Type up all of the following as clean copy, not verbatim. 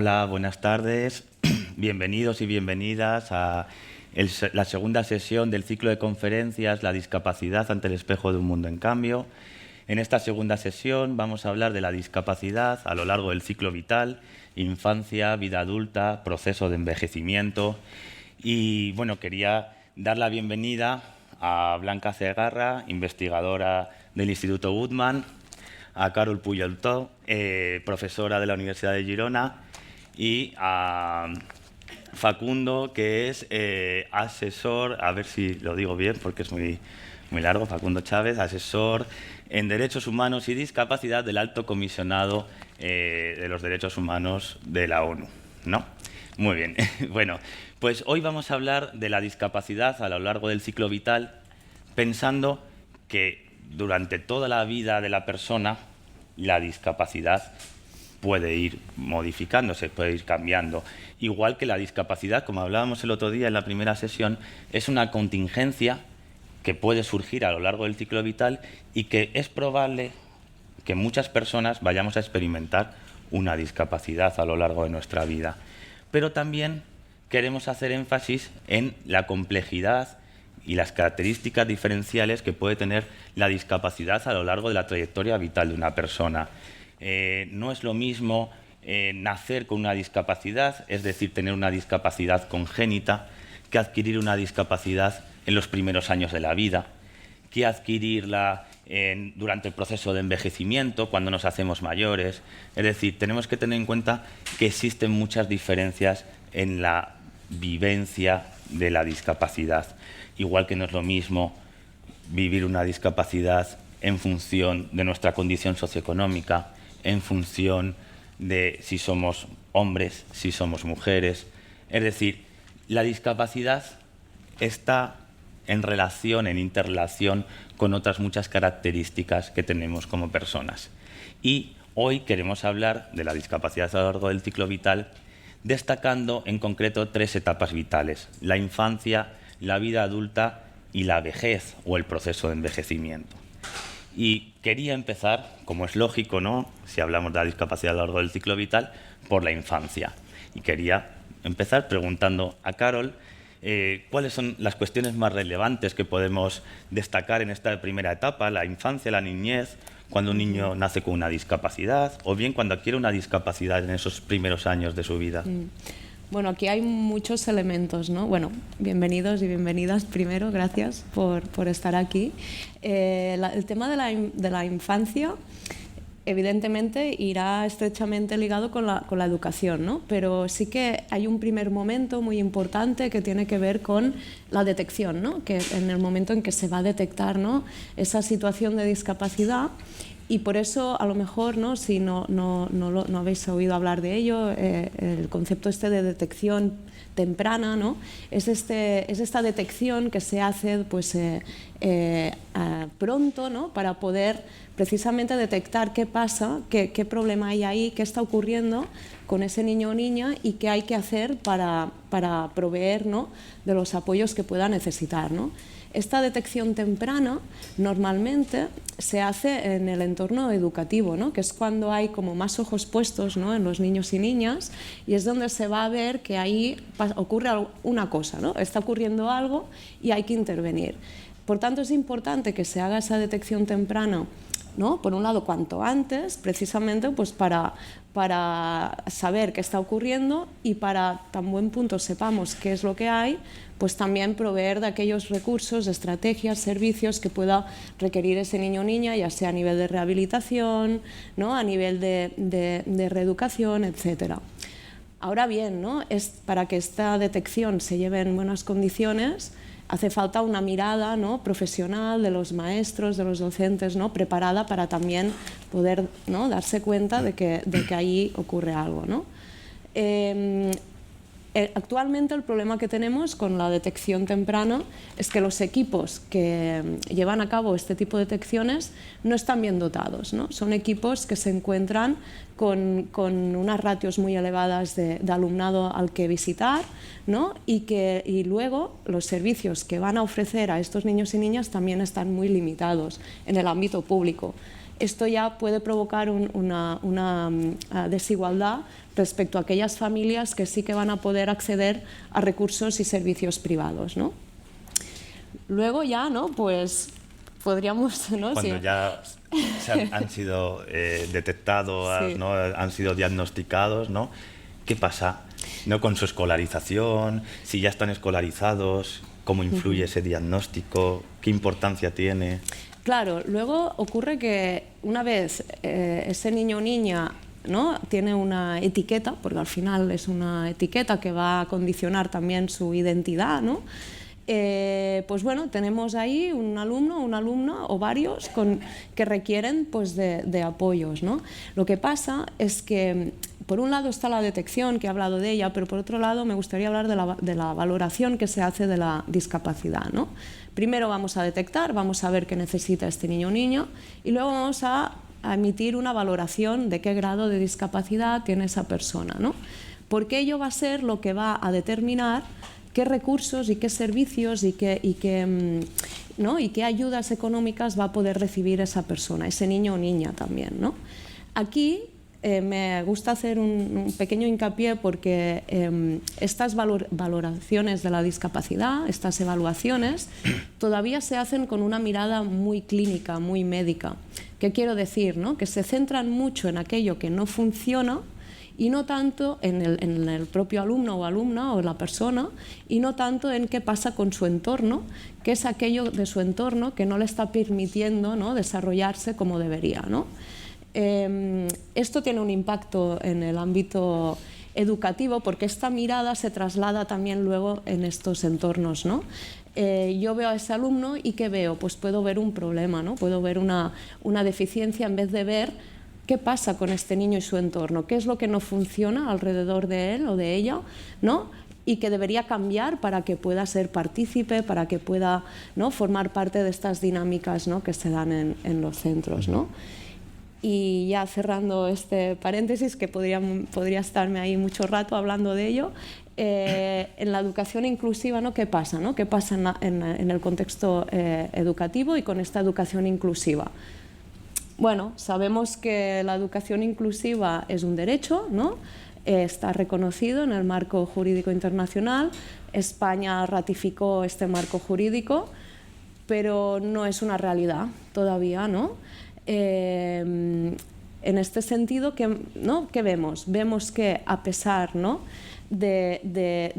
Hola, buenas tardes. Bienvenidos y bienvenidas a la segunda sesión del ciclo de conferencias La discapacidad ante el espejo de un mundo en cambio. En esta segunda sesión vamos a hablar de la discapacidad a lo largo del ciclo vital, infancia, vida adulta, proceso de envejecimiento. Y bueno, quería dar la bienvenida a Blanca Cegarra, investigadora del Instituto Guttmann, a Carol Puyoltó, profesora de la Universidad de Girona, y a Facundo, que es asesor, a ver si lo digo bien porque es muy largo, Facundo Chávez, asesor en Derechos Humanos y Discapacidad del Alto Comisionado de los Derechos Humanos de la ONU, ¿no? Muy bien. Bueno, pues hoy vamos a hablar de la discapacidad a lo largo del ciclo vital, pensando que durante toda la vida de la persona la discapacidad puede ir modificándose, puede ir cambiando. Igual que la discapacidad, como hablábamos el otro día en la primera sesión, es una contingencia que puede surgir a lo largo del ciclo vital y que es probable que muchas personas vayamos a experimentar una discapacidad a lo largo de nuestra vida. Pero también queremos hacer énfasis en la complejidad y las características diferenciales que puede tener la discapacidad a lo largo de la trayectoria vital de una persona. No es lo mismo nacer con una discapacidad, es decir, tener una discapacidad congénita, que adquirir una discapacidad en los primeros años de la vida, que adquirirla durante el proceso de envejecimiento, cuando nos hacemos mayores. Es decir, tenemos que tener en cuenta que existen muchas diferencias en la vivencia de la discapacidad. Igual que no es lo mismo vivir una discapacidad en función de nuestra condición socioeconómica, en función de si somos hombres, si somos mujeres. Es decir, la discapacidad está en relación, en interrelación con otras muchas características que tenemos como personas. Y hoy queremos hablar de la discapacidad a lo largo del ciclo vital, destacando en concreto 3 etapas vitales: la infancia, la vida adulta y la vejez o el proceso de envejecimiento. Y quería empezar, como es lógico, ¿no?, si hablamos de la discapacidad a lo largo del ciclo vital, por la infancia. Y quería empezar preguntando a Carol cuáles son las cuestiones más relevantes que podemos destacar en esta primera etapa, la infancia, la niñez, cuando un niño nace con una discapacidad o bien cuando adquiere una discapacidad en esos primeros años de su vida. Bueno, aquí hay muchos elementos, ¿no? Bueno, bienvenidos y bienvenidas primero, gracias por estar aquí. El tema de la infancia, evidentemente, irá estrechamente ligado con la educación, ¿no? Pero sí que hay un primer momento muy importante que tiene que ver con la detección, ¿no? Que en el momento en que se va a detectar, ¿no?, esa situación de discapacidad. Y por eso, a lo mejor, ¿no?, si no habéis oído hablar de ello, el concepto este de detección temprana, ¿no?, es esta detección que se hace pues, pronto, ¿no?, para poder precisamente detectar qué pasa, qué problema hay ahí, qué está ocurriendo con ese niño o niña y qué hay que hacer para proveer, ¿no?, de los apoyos que pueda necesitar, ¿no? Esta detección temprana normalmente se hace en el entorno educativo, ¿no?, que es cuando hay como más ojos puestos, ¿no?, en los niños y niñas, y es donde se va a ver que ahí ocurre una cosa, ¿no?, está ocurriendo algo y hay que intervenir. Por tanto, es importante que se haga esa detección temprana, ¿no?, por un lado cuanto antes, precisamente pues para saber qué está ocurriendo y para tan buen punto sepamos qué es lo que hay, pues también proveer de aquellos recursos, estrategias, servicios que pueda requerir ese niño o niña, ya sea a nivel de rehabilitación, ¿no?, a nivel de reeducación, etc. Ahora bien, ¿no?, para que esta detección se lleve en buenas condiciones, hace falta una mirada, ¿no?, profesional de los maestros, de los docentes, ¿no?, preparada para también poder, ¿no?, darse cuenta de que ahí ocurre algo, ¿no? Actualmente el problema que tenemos con la detección temprana es que los equipos que llevan a cabo este tipo de detecciones no están bien dotados, ¿no? Son equipos que se encuentran con unas ratios muy elevadas de alumnado al que visitar, ¿no?, y luego los servicios que van a ofrecer a estos niños y niñas también están muy limitados en el ámbito público. esto ya puede provocar una desigualdad respecto a aquellas familias que sí que van a poder acceder a recursos y servicios privados, ¿no? Luego ya, ¿no? Pues podríamos, ¿no? Cuando ya han sido detectados, Sí. ¿no? Han sido diagnosticados, ¿no? ¿Qué pasa, ¿no? Con su escolarización? Si ya están escolarizados, ¿cómo influye ese diagnóstico? ¿Qué importancia tiene? Claro, luego ocurre que una vez ese niño o niña, ¿no? tiene una etiqueta, porque al final es una etiqueta que va a condicionar también su identidad, ¿no? Pues bueno, tenemos ahí un alumno, una alumna o varios que requieren pues, de apoyos, ¿no? Lo que pasa es que, por un lado está la detección, que he hablado de ella, pero por otro lado me gustaría hablar de la valoración que se hace de la discapacidad, ¿no? Primero vamos a detectar, vamos a ver qué necesita este niño o niña y luego vamos a emitir una valoración de qué grado de discapacidad tiene esa persona, ¿no? Porque ello va a ser lo que va a determinar qué recursos y qué servicios y qué ayudas económicas va a poder recibir esa persona, ese niño o niña también, ¿no? Aquí me gusta hacer un pequeño hincapié porque estas valoraciones de la discapacidad, estas evaluaciones, todavía se hacen con una mirada muy clínica, muy médica. ¿Qué quiero decir, no? Que se centran mucho en aquello que no funciona y no tanto en el propio alumno o alumna o la persona y no tanto en qué pasa con su entorno, que es aquello de su entorno que no le está permitiendo, ¿no? desarrollarse como debería, ¿no? Esto tiene un impacto en el ámbito educativo porque esta mirada se traslada también luego en estos entornos, ¿no? Yo veo a ese alumno y ¿qué veo? Pues puedo ver un problema, ¿no? Puedo ver una deficiencia en vez de ver qué pasa con este niño y su entorno, qué es lo que no funciona alrededor de él o de ella, ¿no? Y que debería cambiar para que pueda ser partícipe, para que pueda, ¿no? formar parte de estas dinámicas, ¿no? que se dan en los centros, ¿no? Y ya cerrando este paréntesis, que podría estarme ahí mucho rato hablando de ello, en la educación inclusiva, ¿no? ¿Qué pasa, ¿no? ¿Qué pasa en el contexto educativo y con esta educación inclusiva? Bueno, sabemos que la educación inclusiva es un derecho, ¿no? Está reconocido en el marco jurídico internacional. España ratificó este marco jurídico, pero no es una realidad todavía, ¿no? En este sentido, ¿no? ¿Qué vemos? Vemos que a pesar, ¿no? de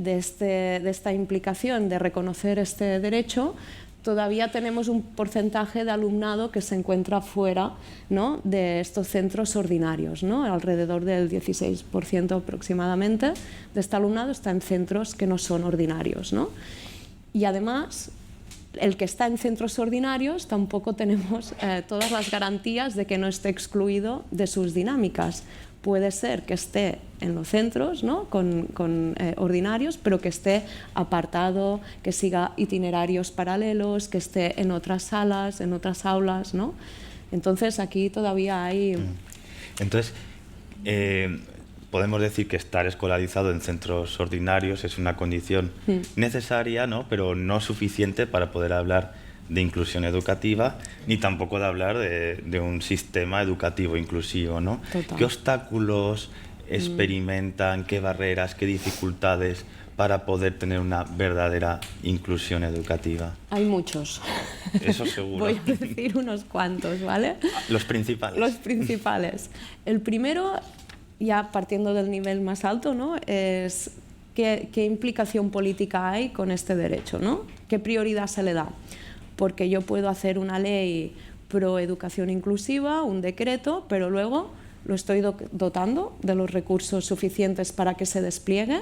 esta implicación de reconocer este derecho, todavía tenemos un porcentaje de alumnado que se encuentra fuera, ¿no? de estos centros ordinarios, ¿no? Alrededor del 16% aproximadamente de este alumnado está en centros que no son ordinarios, ¿no? Y además, el que está en centros ordinarios tampoco tenemos todas las garantías de que no esté excluido de sus dinámicas. Puede ser que esté en los centros, ¿no? con ordinarios, pero que esté apartado, que siga itinerarios paralelos, que esté en otras salas, en otras aulas, ¿no? Entonces aquí todavía hay... Entonces, podemos decir que estar escolarizado en centros ordinarios es una condición necesaria, ¿no? Pero no suficiente para poder hablar de inclusión educativa, ni tampoco de hablar de un sistema educativo inclusivo, ¿no? Total. ¿Qué obstáculos experimentan, qué barreras, qué dificultades para poder tener una verdadera inclusión educativa? Hay muchos. Eso seguro. Voy a decir unos cuantos, ¿vale? Los principales. Los principales. El primero, ya partiendo del nivel más alto, ¿no? es qué implicación política hay con este derecho, ¿no? ¿Qué prioridad se le da? Porque yo puedo hacer una ley pro educación inclusiva, un decreto, pero luego lo estoy dotando de los recursos suficientes para que se despliegue.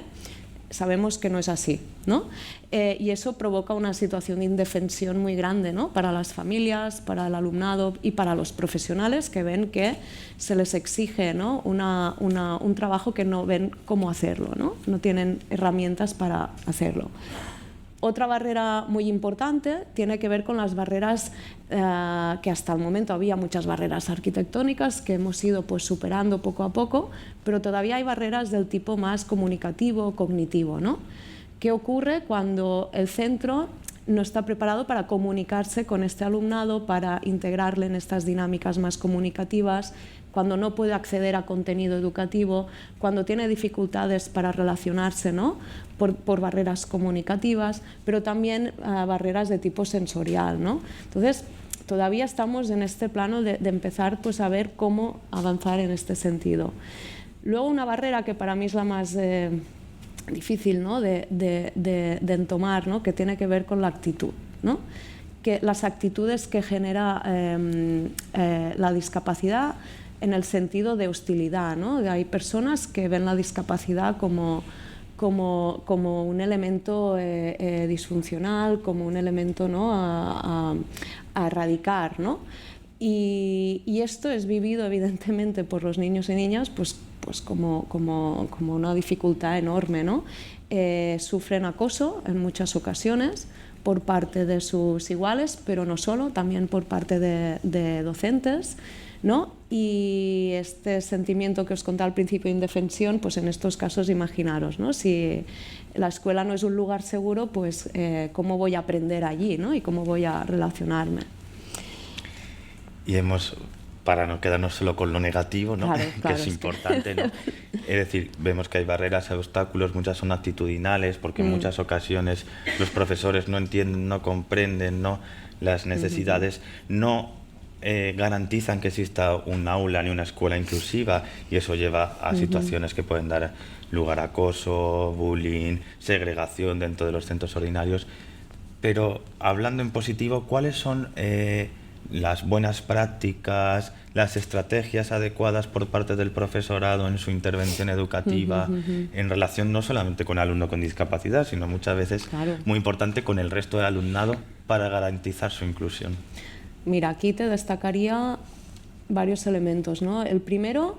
Sabemos que no es así, ¿no? Y eso provoca una situación de indefensión muy grande, ¿no? Para las familias, para el alumnado y para los profesionales que ven que se les exige, ¿no? un trabajo que no ven cómo hacerlo, ¿no? No tienen herramientas para hacerlo. Otra barrera muy importante tiene que ver con las barreras que hasta el momento había muchas barreras arquitectónicas que hemos ido pues, superando poco a poco, pero todavía hay barreras del tipo más comunicativo, cognitivo, ¿no? ¿Qué ocurre cuando el centro no está preparado para comunicarse con este alumnado, para integrarle en estas dinámicas más comunicativas, cuando no puede acceder a contenido educativo, cuando tiene dificultades para relacionarse, ¿no? por barreras comunicativas, pero también barreras de tipo sensorial, ¿no? Entonces, todavía estamos en este plano de empezar pues, a ver cómo avanzar en este sentido. Luego, una barrera que para mí es la más difícil, ¿no? de entomar, ¿no? que tiene que ver con la actitud, ¿no? Que las actitudes que genera la discapacidad en el sentido de hostilidad, ¿no? Hay personas que ven la discapacidad como un elemento disfuncional, como un elemento, ¿no? a erradicar, ¿no? Y esto es vivido evidentemente por los niños y niñas pues como una dificultad enorme, ¿no? Sufren acoso en muchas ocasiones por parte de sus iguales, pero no solo, también por parte de docentes, ¿no? Y este sentimiento que os contaba al principio de indefensión, pues en estos casos imaginaros, ¿no? Si la escuela no es un lugar seguro, pues cómo voy a aprender allí, ¿no? Y cómo voy a relacionarme. Y para no quedarnos solo con lo negativo, ¿no? Claro, que es importante, ¿no? Es decir, vemos que hay barreras, hay obstáculos, muchas son actitudinales, porque en muchas ocasiones los profesores no entienden, no comprenden, ¿no? Las necesidades, no garantizan que exista un aula ni una escuela inclusiva, y eso lleva a situaciones que pueden dar lugar a acoso, bullying, segregación dentro de los centros ordinarios. Pero hablando en positivo, ¿cuáles son las buenas prácticas, las estrategias adecuadas por parte del profesorado en su intervención educativa en relación no solamente con el alumno con discapacidad, sino muchas veces, muy importante, con el resto del alumnado para garantizar su inclusión? Mira, aquí te destacaría varios elementos, ¿no? El primero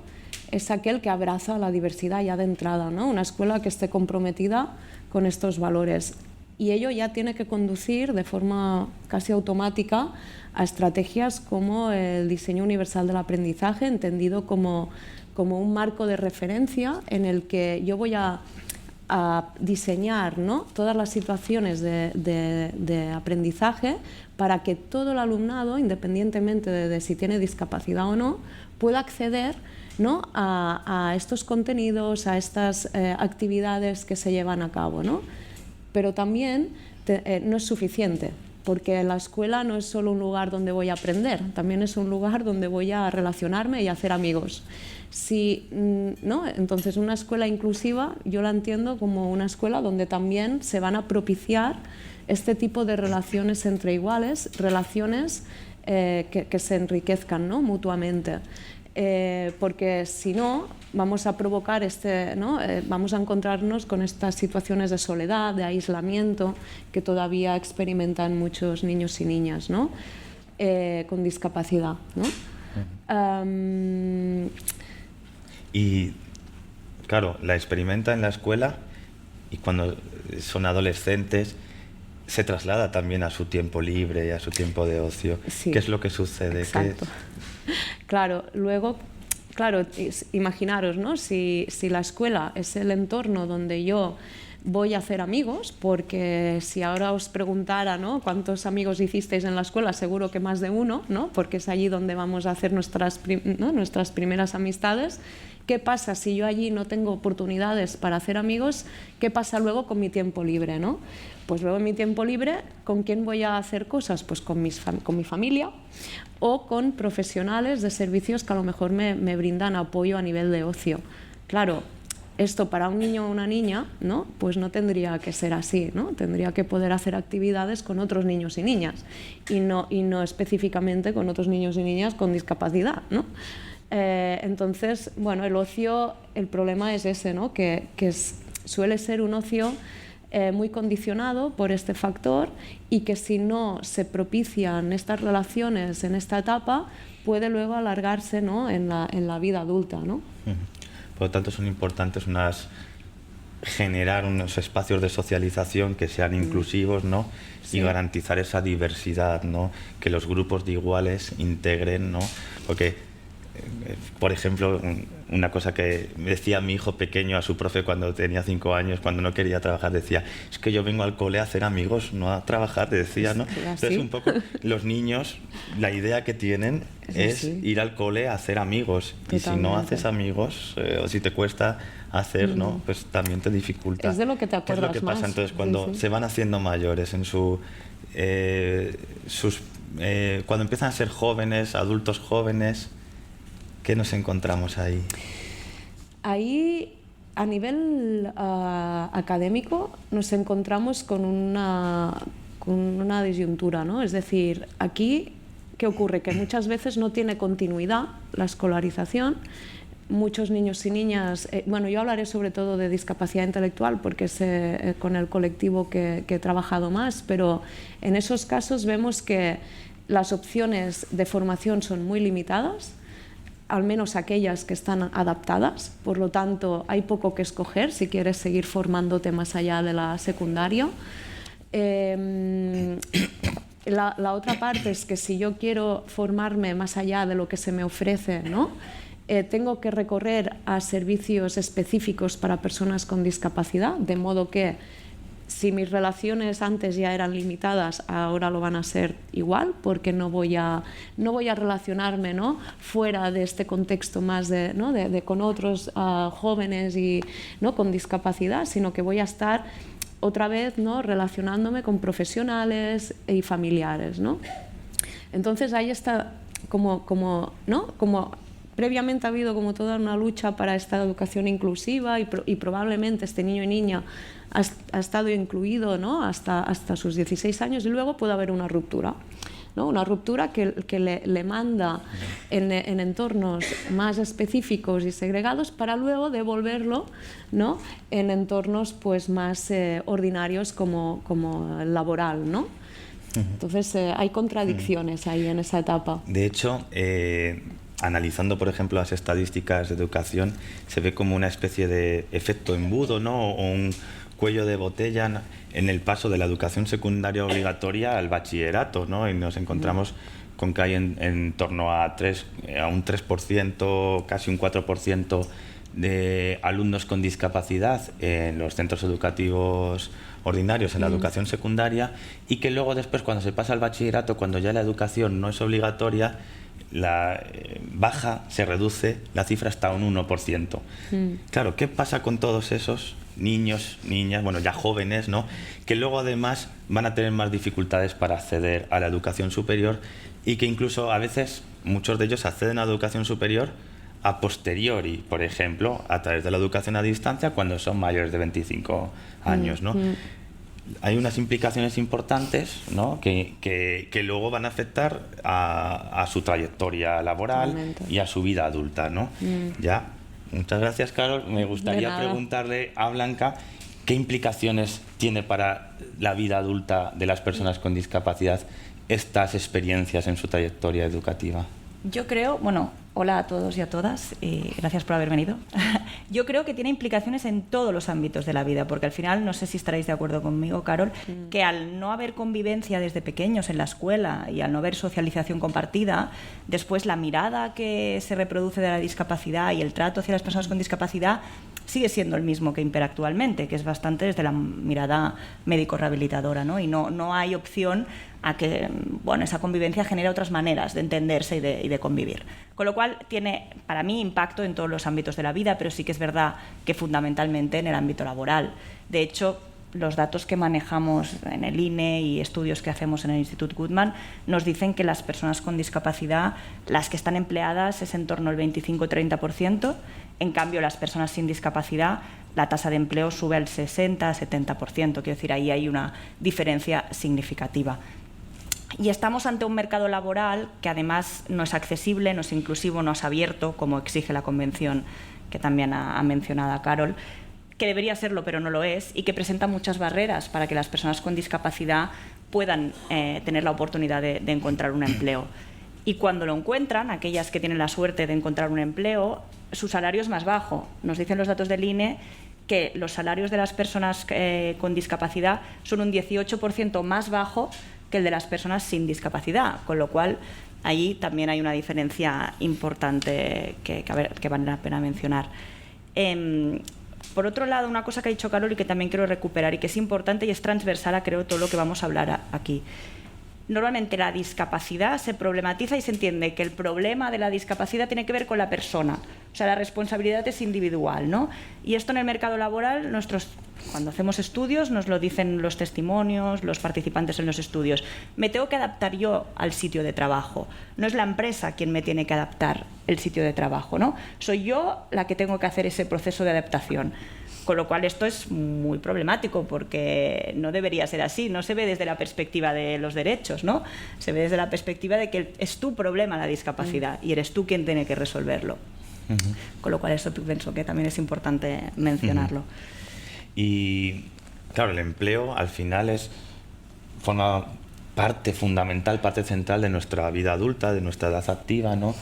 es aquel que abraza la diversidad ya de entrada, ¿no? Una escuela que esté comprometida con estos valores. Y ello ya tiene que conducir de forma casi automática a estrategias como el diseño universal del aprendizaje, entendido como un marco de referencia en el que yo voy a diseñar, ¿no? todas las situaciones de aprendizaje para que todo el alumnado, independientemente de si tiene discapacidad o no, pueda acceder, ¿no? a estos contenidos, a estas actividades que se llevan a cabo, ¿no? Pero también no es suficiente, porque la escuela no es solo un lugar donde voy a aprender, también es un lugar donde voy a relacionarme y a hacer amigos. ¿No? Entonces, una escuela inclusiva yo la entiendo como una escuela donde también se van a propiciar este tipo de relaciones entre iguales, relaciones que se enriquezcan, ¿no? mutuamente. Porque si no, vamos a provocar ¿no? Vamos a encontrarnos con estas situaciones de soledad, de aislamiento que todavía experimentan muchos niños y niñas, ¿no? Con discapacidad, ¿no? Y claro, la experimenta en la escuela, y cuando son adolescentes se traslada también a su tiempo libre y a su tiempo de ocio. Sí. ¿Qué es lo que sucede? Exacto. Claro, luego, imaginaros, ¿no? Si la escuela es el entorno donde yo voy a hacer amigos, porque si ahora os preguntara, ¿no? cuántos amigos hicisteis en la escuela, seguro que más de uno, ¿no? porque es allí donde vamos a hacer nuestras primeras amistades. ¿Qué pasa si yo allí no tengo oportunidades para hacer amigos? ¿Qué pasa luego con mi tiempo libre, ¿no? Pues luego en mi tiempo libre, ¿con quién voy a hacer cosas? Pues con mi familia o con profesionales de servicios que a lo mejor me brindan apoyo a nivel de ocio. Claro, esto para un niño o una niña, ¿no? Pues no tendría que ser así, ¿no? Tendría que poder hacer actividades con otros niños y niñas y no específicamente con otros niños y niñas con discapacidad, ¿no? Entonces, bueno, el ocio, el problema es ese, ¿no? que suele ser un ocio muy condicionado por este factor, y que si no se propician estas relaciones en esta etapa, puede luego alargarse, ¿no? en la vida adulta, ¿no? Por lo tanto, son importantes generar unos espacios de socialización que sean inclusivos, ¿no? Sí. Y garantizar esa diversidad, ¿no? Que los grupos de iguales integren, ¿no? Porque Por ejemplo, una cosa que decía mi hijo pequeño a su profe cuando tenía 5 años, cuando no quería trabajar, decía, es que yo vengo al cole a hacer amigos, no a trabajar, te decía, ¿no? Entonces, un poco, los niños, la idea que tienen es ir al cole a hacer amigos. Totalmente. Y si no haces amigos, o si te cuesta hacer, ¿no? Pues también te dificulta. Es de lo que te acuerdas más. ¿Qué es lo que pasa entonces cuando se van haciendo mayores en cuando empiezan a ser jóvenes, adultos jóvenes? ¿Qué nos encontramos ahí? Ahí, a nivel académico, nos encontramos con una disyuntura, ¿no? Es decir, aquí, ¿qué ocurre? Que muchas veces no tiene continuidad la escolarización. Muchos niños y niñas, bueno, yo hablaré sobre todo de discapacidad intelectual porque es con el colectivo que he trabajado más, pero en esos casos vemos que las opciones de formación son muy limitadas, al menos aquellas que están adaptadas, por lo tanto hay poco que escoger si quieres seguir formándote más allá de la secundaria. La otra parte es que si yo quiero formarme más allá de lo que se me ofrece, ¿no? Tengo que recorrer a servicios específicos para personas con discapacidad, de modo que si mis relaciones antes ya eran limitadas, ahora lo van a ser igual, porque no voy a relacionarme, ¿no? Fuera de este contexto más ¿no? con otros jóvenes y, ¿no? con discapacidad, sino que voy a estar otra vez, ¿no? relacionándome con profesionales y familiares, ¿no? Entonces ahí está ¿no? como previamente ha habido como toda una lucha para esta educación inclusiva y probablemente este niño y niña ha estado incluido, ¿no? hasta sus 16 años, y luego puede haber una ruptura, ¿no? Una ruptura que le manda en entornos más específicos y segregados para luego devolverlo, ¿no? en entornos pues, más ordinarios como el laboral, ¿no? Entonces hay contradicciones ahí en esa etapa. De hecho, analizando, por ejemplo, las estadísticas de educación, se ve como una especie de efecto embudo, ¿no? O un cuello de botella en el paso de la educación secundaria obligatoria al bachillerato, ¿no? Y nos encontramos con que hay en torno a un 3%, casi un 4% de alumnos con discapacidad en los centros educativos ordinarios en la educación secundaria, y que luego después, cuando se pasa al bachillerato, cuando ya la educación no es obligatoria, se reduce la cifra hasta un 1%. Claro, ¿qué pasa con todos esos niños, niñas, bueno, ya jóvenes, ¿no? Que luego además van a tener más dificultades para acceder a la educación superior, y que incluso a veces muchos de ellos acceden a la educación superior a posteriori, por ejemplo, a través de la educación a distancia cuando son mayores de 25 años, ¿no? Hay unas implicaciones importantes, ¿no? que luego van a afectar a su trayectoria laboral. Totalmente. Y a su vida adulta, ¿no? Ya. Muchas gracias, Carol. Me gustaría preguntarle a Blanca qué implicaciones tiene para la vida adulta de las personas con discapacidad estas experiencias en su trayectoria educativa. Yo creo, bueno, hola a todos y a todas, y gracias por haber venido. Yo creo que tiene implicaciones en todos los ámbitos de la vida, porque al final, no sé si estaréis de acuerdo conmigo, Carol, que al no haber convivencia desde pequeños en la escuela y al no haber socialización compartida, después la mirada que se reproduce de la discapacidad y el trato hacia las personas con discapacidad sigue siendo el mismo que impera actualmente, que es bastante desde la mirada médico-rehabilitadora, ¿no? Y no hay opción a que, bueno, esa convivencia genere otras maneras de entenderse y de convivir. Con lo cual tiene, para mí, impacto en todos los ámbitos de la vida, pero sí que es verdad que fundamentalmente en el ámbito laboral. De hecho, los datos que manejamos en el INE y estudios que hacemos en el Instituto Guttmann nos dicen que las personas con discapacidad, las que están empleadas, es en torno al 25-30%. En cambio, las personas sin discapacidad, la tasa de empleo sube al 60-70%. Quiero decir, ahí hay una diferencia significativa. Y estamos ante un mercado laboral que además no es accesible, no es inclusivo, no es abierto, como exige la Convención, que también ha mencionado Carol, que debería serlo pero no lo es, y que presenta muchas barreras para que las personas con discapacidad puedan tener la oportunidad de encontrar un empleo. Y cuando lo encuentran, aquellas que tienen la suerte de encontrar un empleo, su salario es más bajo. Nos dicen los datos del INE que los salarios de las personas con discapacidad son un 18% más bajo que el de las personas sin discapacidad, con lo cual Ahí también hay una diferencia importante que vale la pena mencionar. Por otro lado, una cosa que ha dicho Carol y que también quiero recuperar y que es importante y es transversal a, creo, todo lo que vamos a hablar aquí. Normalmente la discapacidad se problematiza y se entiende que el problema de la discapacidad tiene que ver con la persona, o sea, la responsabilidad es individual, ¿no? Y esto en el mercado laboral, cuando hacemos estudios, nos lo dicen los testimonios, los participantes en los estudios. Me tengo que adaptar yo al sitio de trabajo, no es la empresa quien me tiene que adaptar el sitio de trabajo, ¿no? Soy yo la que tengo que hacer ese proceso de adaptación. Con lo cual esto es muy problemático porque no debería ser así, no se ve desde la perspectiva de los derechos, ¿no? Se ve desde la perspectiva de que es tu problema la discapacidad y eres tú quien tiene que resolverlo. Con lo cual eso pienso que también es importante mencionarlo. Y claro, el empleo al final forma parte fundamental, parte central de nuestra vida adulta, de nuestra edad activa, ¿no?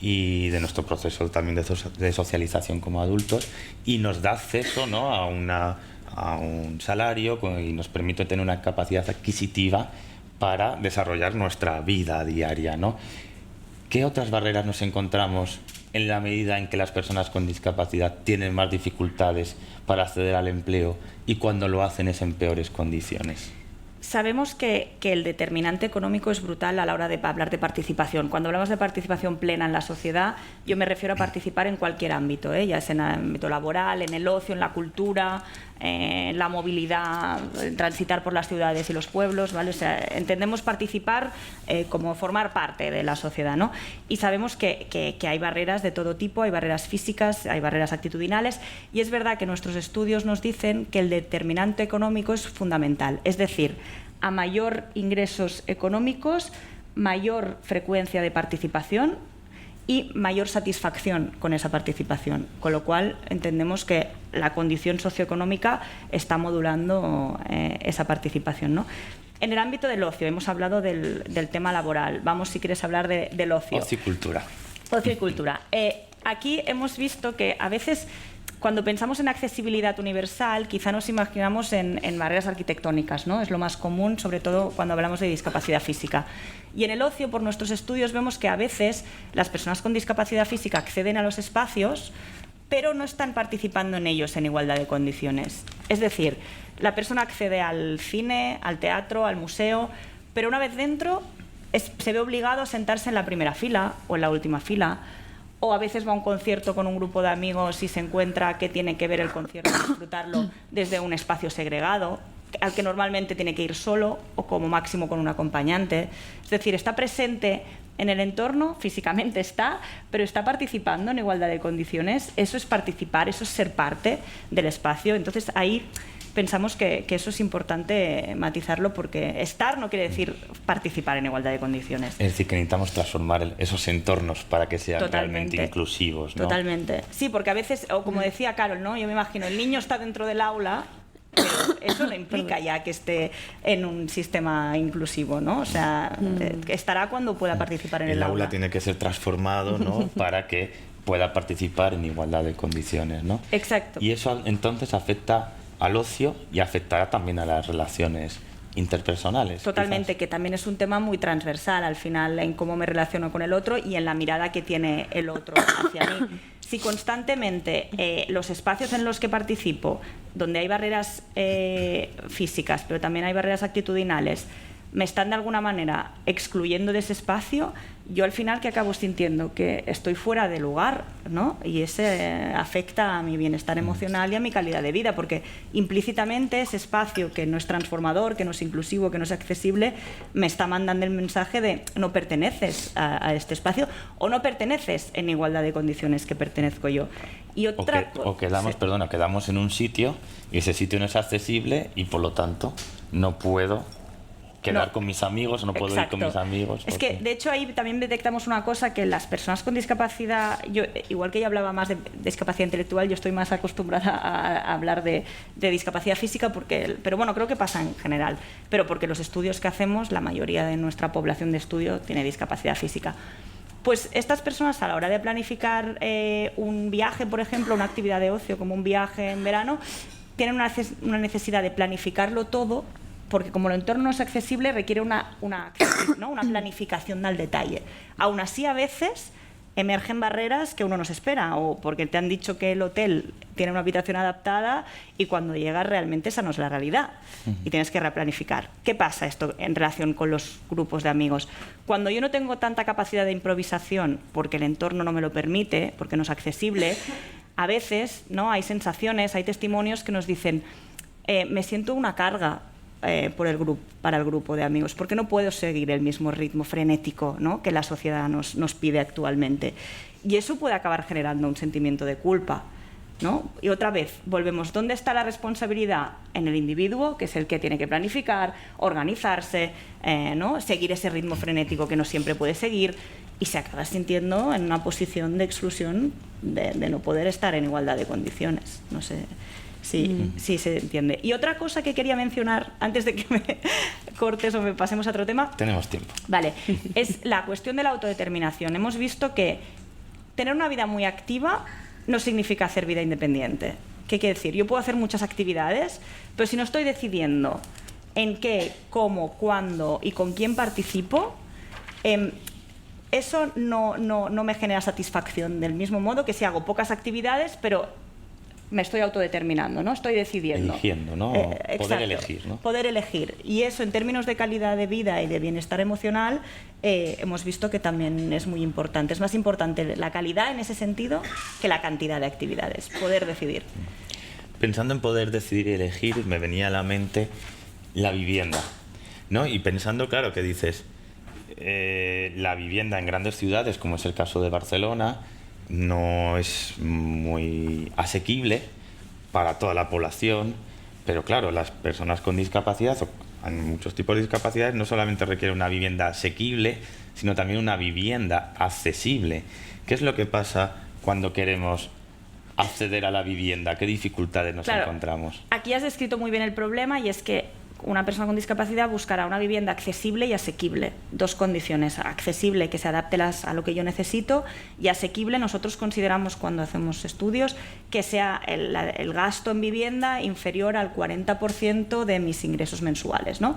Y de nuestro proceso también de socialización como adultos, y nos da acceso, ¿no?, a un salario y nos permite tener una capacidad adquisitiva para desarrollar nuestra vida diaria, ¿no? ¿Qué otras barreras nos encontramos en la medida en que las personas con discapacidad tienen más dificultades para acceder al empleo y cuando lo hacen es en peores condiciones? Sabemos que el determinante económico es brutal a la hora de hablar de participación. Cuando hablamos de participación plena en la sociedad, yo me refiero a participar en cualquier ámbito, ya sea en el ámbito laboral, en el ocio, en la cultura, en la movilidad, en transitar por las ciudades y los pueblos, ¿vale? O sea, entendemos participar como formar parte de la sociedad, ¿no? Y sabemos que hay barreras de todo tipo, hay barreras físicas, hay barreras actitudinales, y es verdad que nuestros estudios nos dicen que el determinante económico es fundamental, es decir, a mayor ingresos económicos, mayor frecuencia de participación y mayor satisfacción con esa participación, con lo cual entendemos que la condición socioeconómica está modulando esa participación, ¿no? En el ámbito del ocio, hemos hablado del tema laboral, vamos, si quieres hablar del ocio. Ocio y cultura. Ocio y cultura. Aquí hemos visto que a veces, cuando pensamos en accesibilidad universal, quizá nos imaginamos en barreras arquitectónicas, ¿no? Es lo más común, sobre todo cuando hablamos de discapacidad física. Y en el ocio, por nuestros estudios, vemos que a veces las personas con discapacidad física acceden a los espacios, pero no están participando en ellos en igualdad de condiciones. Es decir, la persona accede al cine, al teatro, al museo, pero una vez dentro se ve obligado a sentarse en la primera fila o en la última fila, o a veces va a un concierto con un grupo de amigos y se encuentra que tiene que ver el concierto y disfrutarlo desde un espacio segregado, al que normalmente tiene que ir solo o como máximo con un acompañante. Es decir, está presente en el entorno, físicamente está, pero está participando en igualdad de condiciones. Eso es participar, eso es ser parte del espacio. Entonces ahí pensamos que eso es importante matizarlo, porque estar no quiere decir participar en igualdad de condiciones. Es decir, que necesitamos transformar esos entornos para que sean realmente inclusivos, ¿no? Totalmente. Sí, porque a veces, o como decía Carol, ¿no? Yo me imagino, el niño está dentro del aula, pero eso no implica ya que esté en un sistema inclusivo, ¿no? O sea, estará cuando pueda participar en el aula. El aula tiene que ser transformado, ¿no? Para que pueda participar en igualdad de condiciones, ¿no? Exacto. Y eso entonces afecta al ocio y afectará también a las relaciones interpersonales. Totalmente, quizás. que también es un tema muy transversal al final en cómo me relaciono con el otro y en la mirada que tiene el otro hacia mí. Si constantemente los espacios en los que participo, donde hay barreras físicas, pero también hay barreras actitudinales, me están de alguna manera excluyendo de ese espacio, yo al final que acabo sintiendo que estoy fuera de lugar, ¿no? Y ese afecta a mi bienestar emocional y a mi calidad de vida, porque implícitamente ese espacio que no es transformador, que no es inclusivo, que no es accesible, me está mandando el mensaje de no perteneces a este espacio o no perteneces en igualdad de condiciones que pertenezco yo. Y quedamos en un sitio y ese sitio no es accesible y por lo tanto no puedo quedar con mis amigos, no puedo ir con mis amigos. Es que, de hecho, ahí también detectamos una cosa, que las personas con discapacidad, yo, igual que ella hablaba más de discapacidad intelectual, yo estoy más acostumbrada a hablar de discapacidad física, pero bueno, creo que pasa en general, pero porque los estudios que hacemos, la mayoría de nuestra población de estudio tiene discapacidad física. Pues estas personas, a la hora de planificar un viaje, por ejemplo, una actividad de ocio como un viaje en verano, tienen una necesidad de planificarlo todo porque como el entorno no es accesible requiere una planificación al detalle. Aún así, a veces emergen barreras que uno no se espera, o porque te han dicho que el hotel tiene una habitación adaptada y cuando llegas realmente esa no es la realidad y tienes que replanificar. ¿Qué pasa esto en relación con los grupos de amigos? Cuando yo no tengo tanta capacidad de improvisación porque el entorno no me lo permite, porque no es accesible, a veces, ¿no?, hay sensaciones, hay testimonios que nos dicen me siento una carga para el grupo de amigos, porque no puedo seguir el mismo ritmo frenético, ¿no?, que la sociedad nos pide actualmente. Y eso puede acabar generando un sentimiento de culpa, ¿no? Y otra vez, volvemos, ¿dónde está la responsabilidad? En el individuo, que es el que tiene que planificar, organizarse, ¿no?, seguir ese ritmo frenético que no siempre puede seguir, y se acaba sintiendo en una posición de exclusión, de no poder estar en igualdad de condiciones. No sé sí se entiende. Y otra cosa que quería mencionar, antes de que me cortes o me pasemos a otro tema. Tenemos tiempo. Vale, es la cuestión de la autodeterminación. Hemos visto que tener una vida muy activa no significa hacer vida independiente. ¿Qué quiere decir? Yo puedo hacer muchas actividades, pero si no estoy decidiendo en qué, cómo, cuándo y con quién participo, eso no me genera satisfacción. Del mismo modo que si hago pocas actividades, pero me estoy autodeterminando, ¿no? Estoy decidiendo. Eligiendo, ¿no? Poder elegir, ¿no? Poder elegir. Y eso, en términos de calidad de vida y de bienestar emocional, hemos visto que también es muy importante. Es más importante la calidad en ese sentido que la cantidad de actividades. Poder decidir. Pensando en poder decidir y elegir, me venía a la mente la vivienda, ¿no? Y pensando, claro, que dices, la vivienda en grandes ciudades, como es el caso de Barcelona, no es muy asequible para toda la población, pero claro, las personas con discapacidad, o muchos tipos de discapacidades, no solamente requieren una vivienda asequible, sino también una vivienda accesible. ¿Qué es lo que pasa cuando queremos acceder a la vivienda? ¿Qué dificultades nos encontramos? Aquí has descrito muy bien el problema, y es que una persona con discapacidad buscará una vivienda accesible y asequible. Dos condiciones: accesible, que se adapte a lo que yo necesito, y asequible, nosotros consideramos cuando hacemos estudios que sea el gasto en vivienda inferior al 40% de mis ingresos mensuales, ¿no?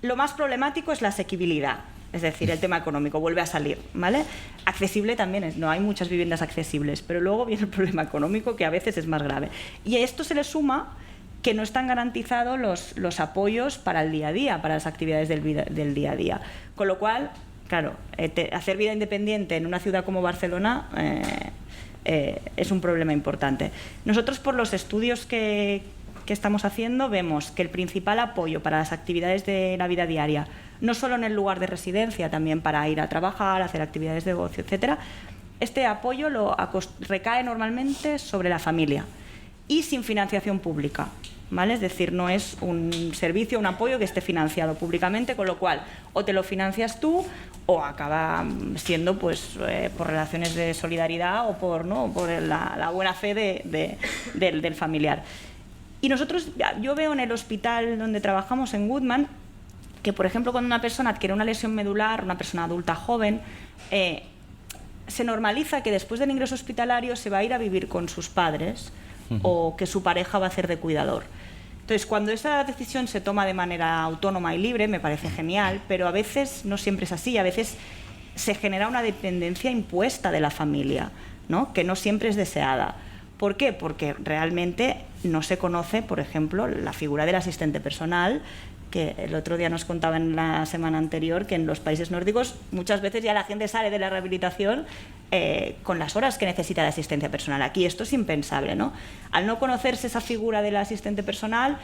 Lo más problemático es la asequibilidad, es decir, el tema económico vuelve a salir, ¿vale? Accesible también es, no hay muchas viviendas accesibles, pero luego viene el problema económico, que a veces es más grave. Y a esto se le suma que no están garantizados los apoyos para el día a día, para las actividades del día a día. Con lo cual, claro, hacer vida independiente en una ciudad como Barcelona es un problema importante. Nosotros, por los estudios que estamos haciendo, vemos que el principal apoyo para las actividades de la vida diaria, no solo en el lugar de residencia, también para ir a trabajar, hacer actividades de negocio, etcétera, este apoyo recae normalmente sobre la familia y sin financiación pública, ¿vale? Es decir, no es un servicio, un apoyo que esté financiado públicamente, con lo cual o te lo financias tú o acaba siendo pues por relaciones de solidaridad o por la buena fe del familiar. Y yo veo en el hospital donde trabajamos, en Goodman, que por ejemplo cuando una persona adquiere una lesión medular, una persona adulta joven, se normaliza que después del ingreso hospitalario se va a ir a vivir con sus padres, o que su pareja va a hacer de cuidador. Entonces, cuando esa decisión se toma de manera autónoma y libre, me parece genial, pero a veces no siempre es así. A veces se genera una dependencia impuesta de la familia, ¿no?, que no siempre es deseada. ¿Por qué? Porque realmente no se conoce, por ejemplo, la figura del asistente personal, que el otro día nos contaba en la semana anterior que en los países nórdicos muchas veces ya la gente sale de la rehabilitación con las horas que necesita de asistencia personal. Aquí esto es impensable, ¿no? Al no conocerse esa figura del asistente personal,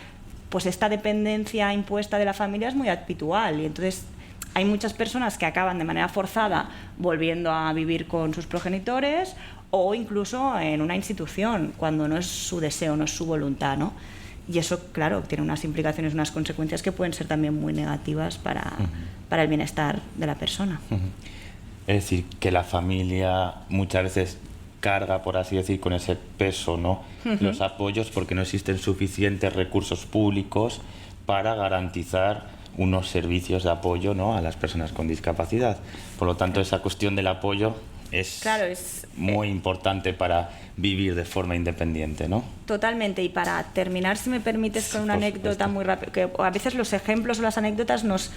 pues esta dependencia impuesta de la familia es muy habitual, y entonces hay muchas personas que acaban de manera forzada volviendo a vivir con sus progenitores, o incluso en una institución cuando no es su deseo, no es su voluntad, ¿no? Y eso, claro, tiene unas implicaciones, unas consecuencias que pueden ser también muy negativas para el bienestar de la persona. Es decir, que la familia muchas veces carga, por así decir, con ese peso, ¿no?, los apoyos, porque no existen suficientes recursos públicos para garantizar unos servicios de apoyo, ¿no?, a las personas con discapacidad. Por lo tanto, esa cuestión del apoyo Claro, es muy importante para vivir de forma independiente, ¿no? Totalmente. Y para terminar, si me permites, con una Por anécdota supuesto. muy rápida, que a veces los ejemplos o las anécdotas nos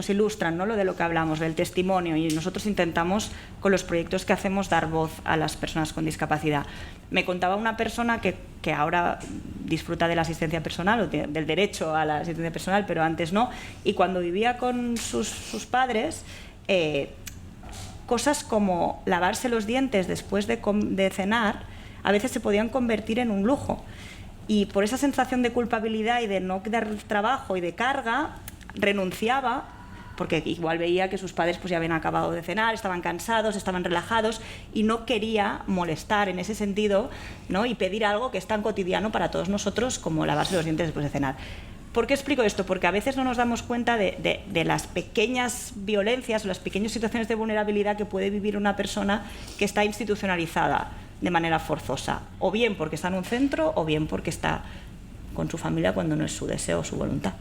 ilustran, ¿no?, lo de lo que hablamos, del testimonio, y nosotros intentamos, con los proyectos que hacemos, dar voz a las personas con discapacidad. Me contaba una persona que ahora disfruta de la asistencia personal, o del derecho a la asistencia personal, pero antes no, y cuando vivía con sus padres, cosas como lavarse los dientes después de cenar a veces se podían convertir en un lujo, y por esa sensación de culpabilidad y de no dar trabajo y de carga renunciaba, porque igual veía que sus padres pues ya habían acabado de cenar, estaban cansados, estaban relajados, y no quería molestar en ese sentido, ¿no?, y pedir algo que es tan cotidiano para todos nosotros como lavarse los dientes después de cenar. ¿Por qué explico esto? Porque a veces no nos damos cuenta de las pequeñas violencias o las pequeñas situaciones de vulnerabilidad que puede vivir una persona que está institucionalizada de manera forzosa, o bien porque está en un centro, o bien porque está con su familia cuando no es su deseo o su voluntad.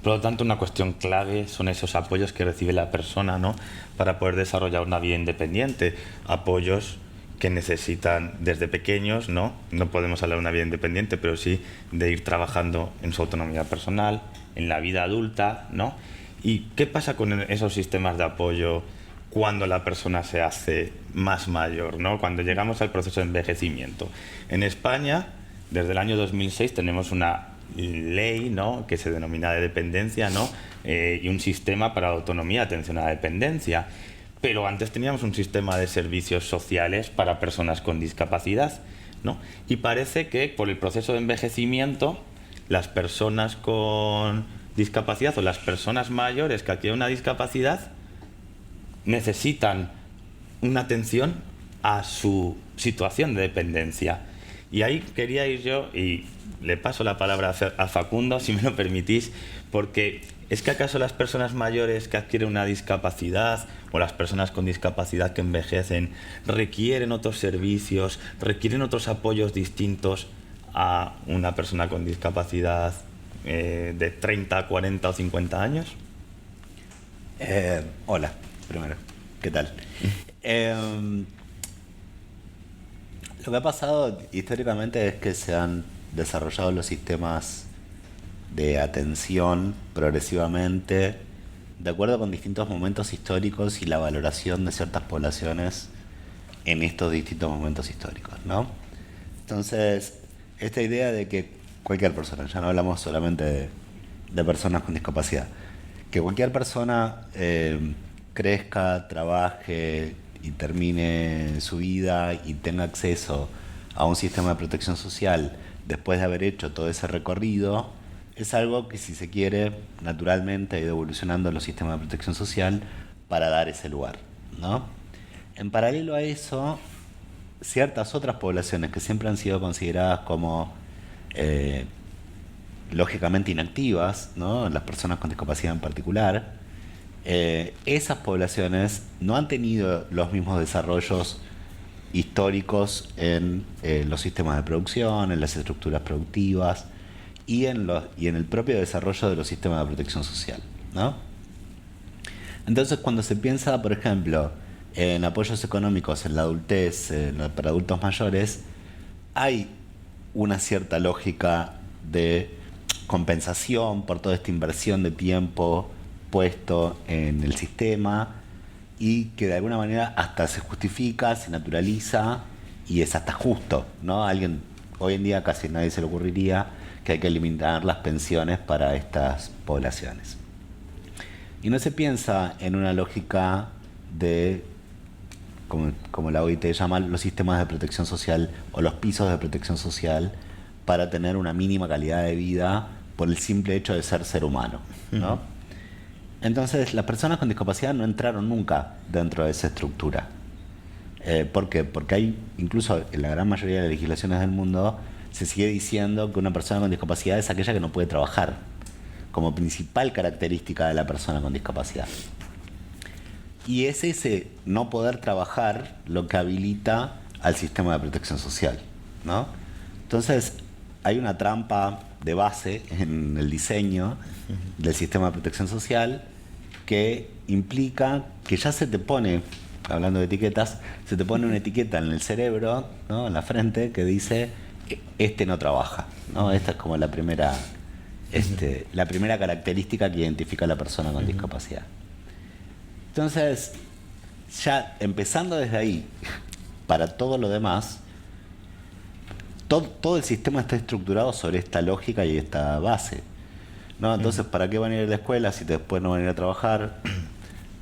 Por lo tanto, una cuestión clave son esos apoyos que recibe la persona, ¿no?, para poder desarrollar una vida independiente. Apoyos que necesitan desde pequeños, ¿no? No podemos hablar de una vida independiente, pero sí de ir trabajando en su autonomía personal, en la vida adulta, ¿no? ¿Y qué pasa con esos sistemas de apoyo cuando la persona se hace más mayor, ¿no?, cuando llegamos al proceso de envejecimiento? En España, desde el año 2006, tenemos una ley, ¿no?, que se denomina de dependencia, ¿no?, y un sistema para la autonomía y atención a la dependencia. Pero antes teníamos un sistema de servicios sociales para personas con discapacidad, ¿no? Y parece que por el proceso de envejecimiento, las personas con discapacidad o las personas mayores que adquieren una discapacidad necesitan una atención a su situación de dependencia. Y ahí quería ir yo, y le paso la palabra a Facundo, si me lo permitís, porque ¿es que acaso las personas mayores que adquieren una discapacidad o las personas con discapacidad que envejecen requieren otros servicios, requieren otros apoyos distintos a una persona con discapacidad de 30, 40 o 50 años? Hola, primero. ¿Qué tal? Lo que ha pasado históricamente es que se han desarrollado los sistemas de atención progresivamente de acuerdo con distintos momentos históricos y la valoración de ciertas poblaciones en estos distintos momentos históricos, ¿no? Entonces, esta idea de que cualquier persona, ya no hablamos solamente de personas con discapacidad, que cualquier persona crezca, trabaje y termine su vida y tenga acceso a un sistema de protección social después de haber hecho todo ese recorrido, es algo que, si se quiere, naturalmente ha ido evolucionando los sistemas de protección social para dar ese lugar, ¿no? En paralelo a eso, ciertas otras poblaciones que siempre han sido consideradas como lógicamente inactivas, ¿no?, las personas con discapacidad en particular, esas poblaciones no han tenido los mismos desarrollos históricos en los sistemas de producción, en las estructuras productivas y en el propio desarrollo de los sistemas de protección social, ¿no? Entonces, cuando se piensa, por ejemplo, en apoyos económicos en la adultez, para adultos mayores, hay una cierta lógica de compensación por toda esta inversión de tiempo puesto en el sistema, y que de alguna manera hasta se justifica, se naturaliza y es hasta justo, ¿no? Hoy en día casi nadie se le ocurriría que hay que eliminar las pensiones para estas poblaciones. Y no se piensa en una lógica de, como la OIT llama, los sistemas de protección social o los pisos de protección social para tener una mínima calidad de vida por el simple hecho de ser humano, ¿no? Entonces, las personas con discapacidad no entraron nunca dentro de esa estructura. ¿Por qué? Porque hay, incluso en la gran mayoría de las legislaciones del mundo, se sigue diciendo que una persona con discapacidad es aquella que no puede trabajar, como principal característica de la persona con discapacidad. Y es ese no poder trabajar lo que habilita al sistema de protección social, ¿no? Entonces, hay una trampa de base en el diseño del sistema de protección social que implica que ya se te pone hablando de etiquetas, se te pone una etiqueta en el cerebro, ¿no? En la frente, que dice, este no trabaja, ¿no? Esta es como la primera característica que identifica a la persona con discapacidad. Entonces, ya empezando desde ahí, para todo lo demás, todo el sistema está estructurado sobre esta lógica y esta base, ¿no? Entonces, ¿para qué van a ir a la escuela si después no van a ir a trabajar?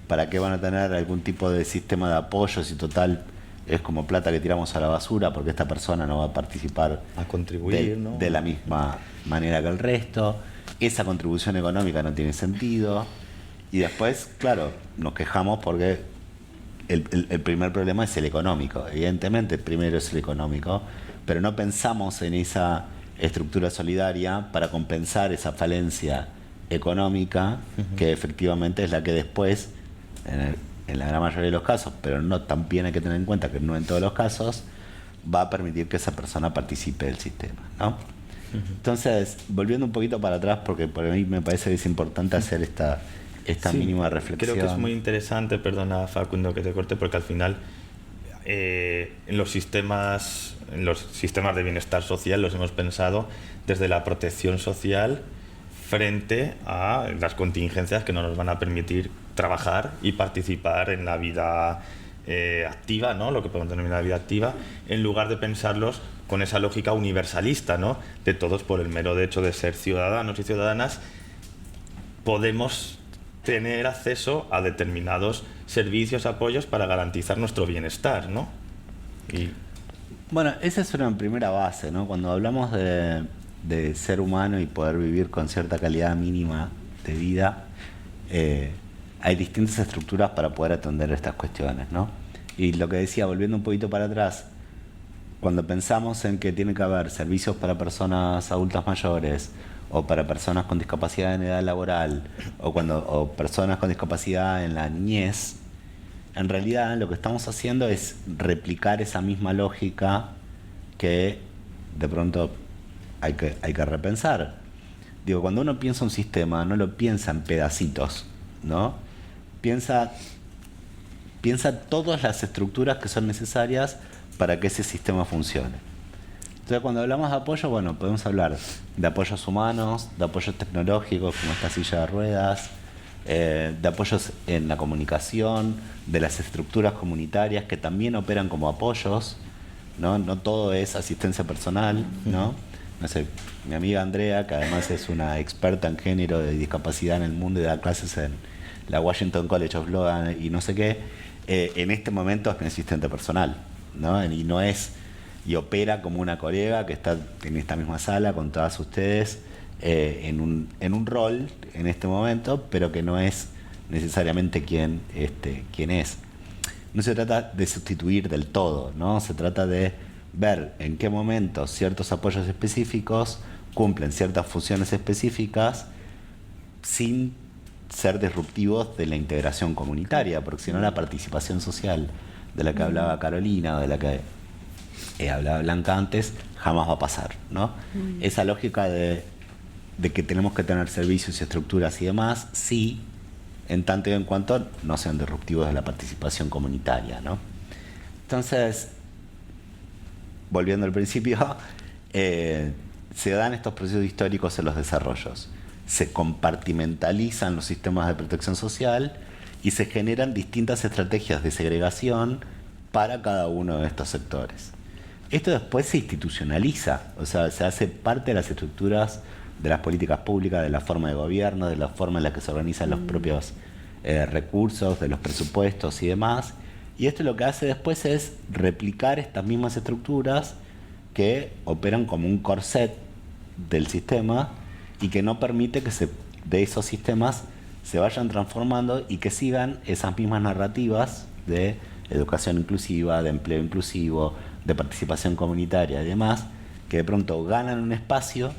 ¿Para qué van a tener algún tipo de sistema de apoyo si total es como plata que tiramos a la basura porque esta persona no va a participar A contribuir, ¿no? de la misma manera que el resto? Esa contribución económica no tiene sentido. Y después, claro, nos quejamos porque el primer problema es el económico. Evidentemente, el primero es el económico, pero no pensamos en esa estructura solidaria para compensar esa falencia económica, que efectivamente es la que después, en la gran mayoría de los casos, pero no también hay que tener en cuenta que no en todos los casos, va a permitir que esa persona participe del sistema, ¿no? Entonces, volviendo un poquito para atrás, porque por mí me parece que es importante hacer esta Sí, mínima reflexión. Creo que es muy interesante, perdona Facundo que te corte, porque al final en los sistemas de bienestar social los hemos pensado desde la protección social frente a las contingencias que no nos van a permitir trabajar y participar en la vida activa, ¿no? Lo que podemos denominar vida activa, en lugar de pensarlos con esa lógica universalista, ¿no? De todos por el mero hecho de ser ciudadanos y ciudadanas podemos tener acceso a determinados servicios, apoyos para garantizar nuestro bienestar, ¿no? Bueno, esa es una primera base, ¿no? Cuando hablamos de ser humano y poder vivir con cierta calidad mínima de vida, hay distintas estructuras para poder atender estas cuestiones, ¿no? Y lo que decía, volviendo un poquito para atrás, cuando pensamos en que tiene que haber servicios para personas adultas mayores, o para personas con discapacidad en edad laboral, o personas con discapacidad en la niñez, en realidad lo que estamos haciendo es replicar esa misma lógica que de pronto hay que repensar. Digo, cuando uno piensa un sistema, no lo piensa en pedacitos, ¿no? Piensa todas las estructuras que son necesarias para que ese sistema funcione. Entonces, cuando hablamos de apoyo, bueno, podemos hablar de apoyos humanos, de apoyos tecnológicos como esta silla de ruedas, de apoyos en la comunicación, de las estructuras comunitarias que también operan como apoyos, ¿no? No todo es asistencia personal, ¿no? No sé, mi amiga Andrea, que además es una experta en género de discapacidad en el mundo y da clases en la Washington College of Law y no sé qué, en este momento es mi asistente personal, ¿no? Y opera como una colega que está en esta misma sala con todas ustedes en un rol en este momento, pero que no es necesariamente quien es. No se trata de sustituir del todo, ¿no? Se trata de ver en qué momento ciertos apoyos específicos cumplen ciertas funciones específicas sin ser disruptivos de la integración comunitaria, porque si no la participación social de la que hablaba Carolina o de la que hablaba Blanca antes, jamás va a pasar, ¿no? Esa lógica de que tenemos que tener servicios y estructuras y demás, sí, en tanto y en cuanto no sean disruptivos de la participación comunitaria, ¿no? Entonces, volviendo al principio, se dan estos procesos históricos en los desarrollos. Se compartimentalizan los sistemas de protección social y se generan distintas estrategias de segregación para cada uno de estos sectores. Esto después se institucionaliza, o sea, se hace parte de las estructuras de las políticas públicas, de la forma de gobierno, de la forma en la que se organizan los propios recursos, de los presupuestos y demás. Y esto lo que hace después es replicar estas mismas estructuras que operan como un corset del sistema y que no permite que de esos sistemas se vayan transformando y que sigan esas mismas narrativas de educación inclusiva, de empleo inclusivo, de participación comunitaria y demás, que de pronto ganan un espacio,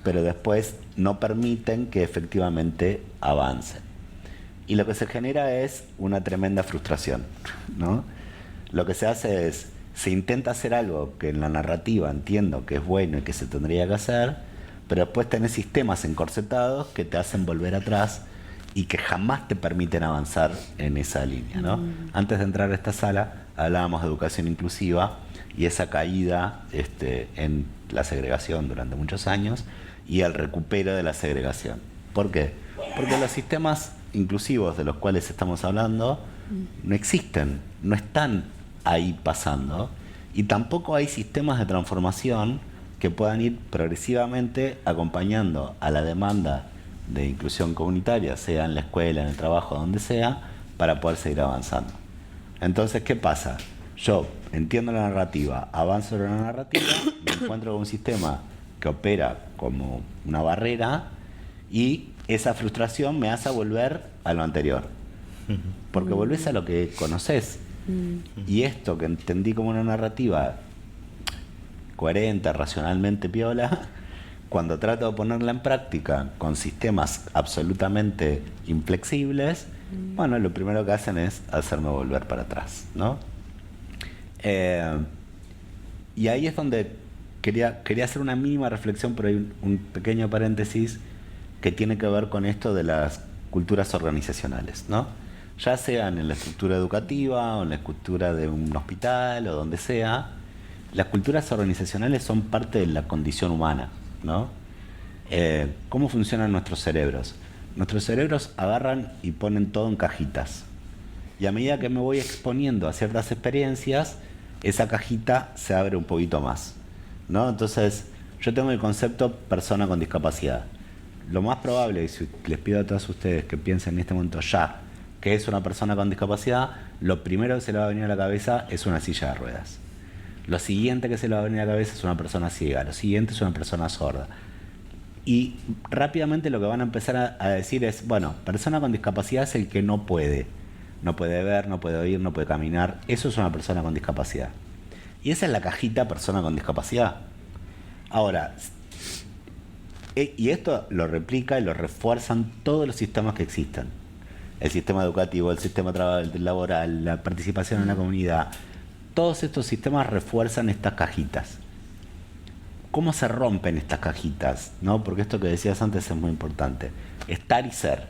pero después no permiten que efectivamente avancen. Y lo que se genera es una tremenda frustración, ¿no? Lo que se hace es, se intenta hacer algo que en la narrativa entiendo que es bueno y que se tendría que hacer, pero después tenés sistemas encorsetados que te hacen volver atrás y que jamás te permiten avanzar en esa línea, ¿no? Antes de entrar a esta sala hablábamos de educación inclusiva y esa caída en la segregación durante muchos años y el recupero de la segregación. ¿Por qué? Porque los sistemas inclusivos de los cuales estamos hablando no existen, no están ahí pasando, y tampoco hay sistemas de transformación que puedan ir progresivamente acompañando a la demanda de inclusión comunitaria, sea en la escuela, en el trabajo, donde sea, para poder seguir avanzando. Entonces, ¿qué pasa? Yo entiendo la narrativa, avanzo en la narrativa, me encuentro con un sistema que opera como una barrera y esa frustración me hace volver a lo anterior. Porque volvés a lo que conoces. Y esto que entendí como una narrativa coherente, racionalmente piola, cuando trato de ponerla en práctica con sistemas absolutamente inflexibles, bueno, lo primero que hacen es hacerme volver para atrás, ¿no? Y ahí es donde quería hacer una mínima reflexión, pero hay un pequeño paréntesis que tiene que ver con esto de las culturas organizacionales, ¿no? Ya sean en la estructura educativa o en la estructura de un hospital o donde sea, las culturas organizacionales son parte de la condición humana, ¿no? ¿Cómo funcionan nuestros cerebros? Nuestros cerebros agarran y ponen todo en cajitas. Y a medida que me voy exponiendo a ciertas experiencias, esa cajita se abre un poquito más, ¿no? Entonces, yo tengo el concepto persona con discapacidad. Lo más probable, y si les pido a todos ustedes que piensen en este momento ya, que es una persona con discapacidad, lo primero que se le va a venir a la cabeza es una silla de ruedas. Lo siguiente que se le va a venir a la cabeza es una persona ciega. Lo siguiente es una persona sorda. Y rápidamente lo que van a empezar a decir es, bueno, persona con discapacidad es el que no puede. No puede ver, no puede oír, no puede caminar. Eso es una persona con discapacidad. Y esa es la cajita persona con discapacidad. Ahora, y esto lo replica y lo refuerzan todos los sistemas que existen. El sistema educativo, el sistema laboral, la participación en la comunidad. Todos estos sistemas refuerzan estas cajitas. ¿Cómo se rompen estas cajitas? ¿No? Porque esto que decías antes es muy importante. Estar y ser.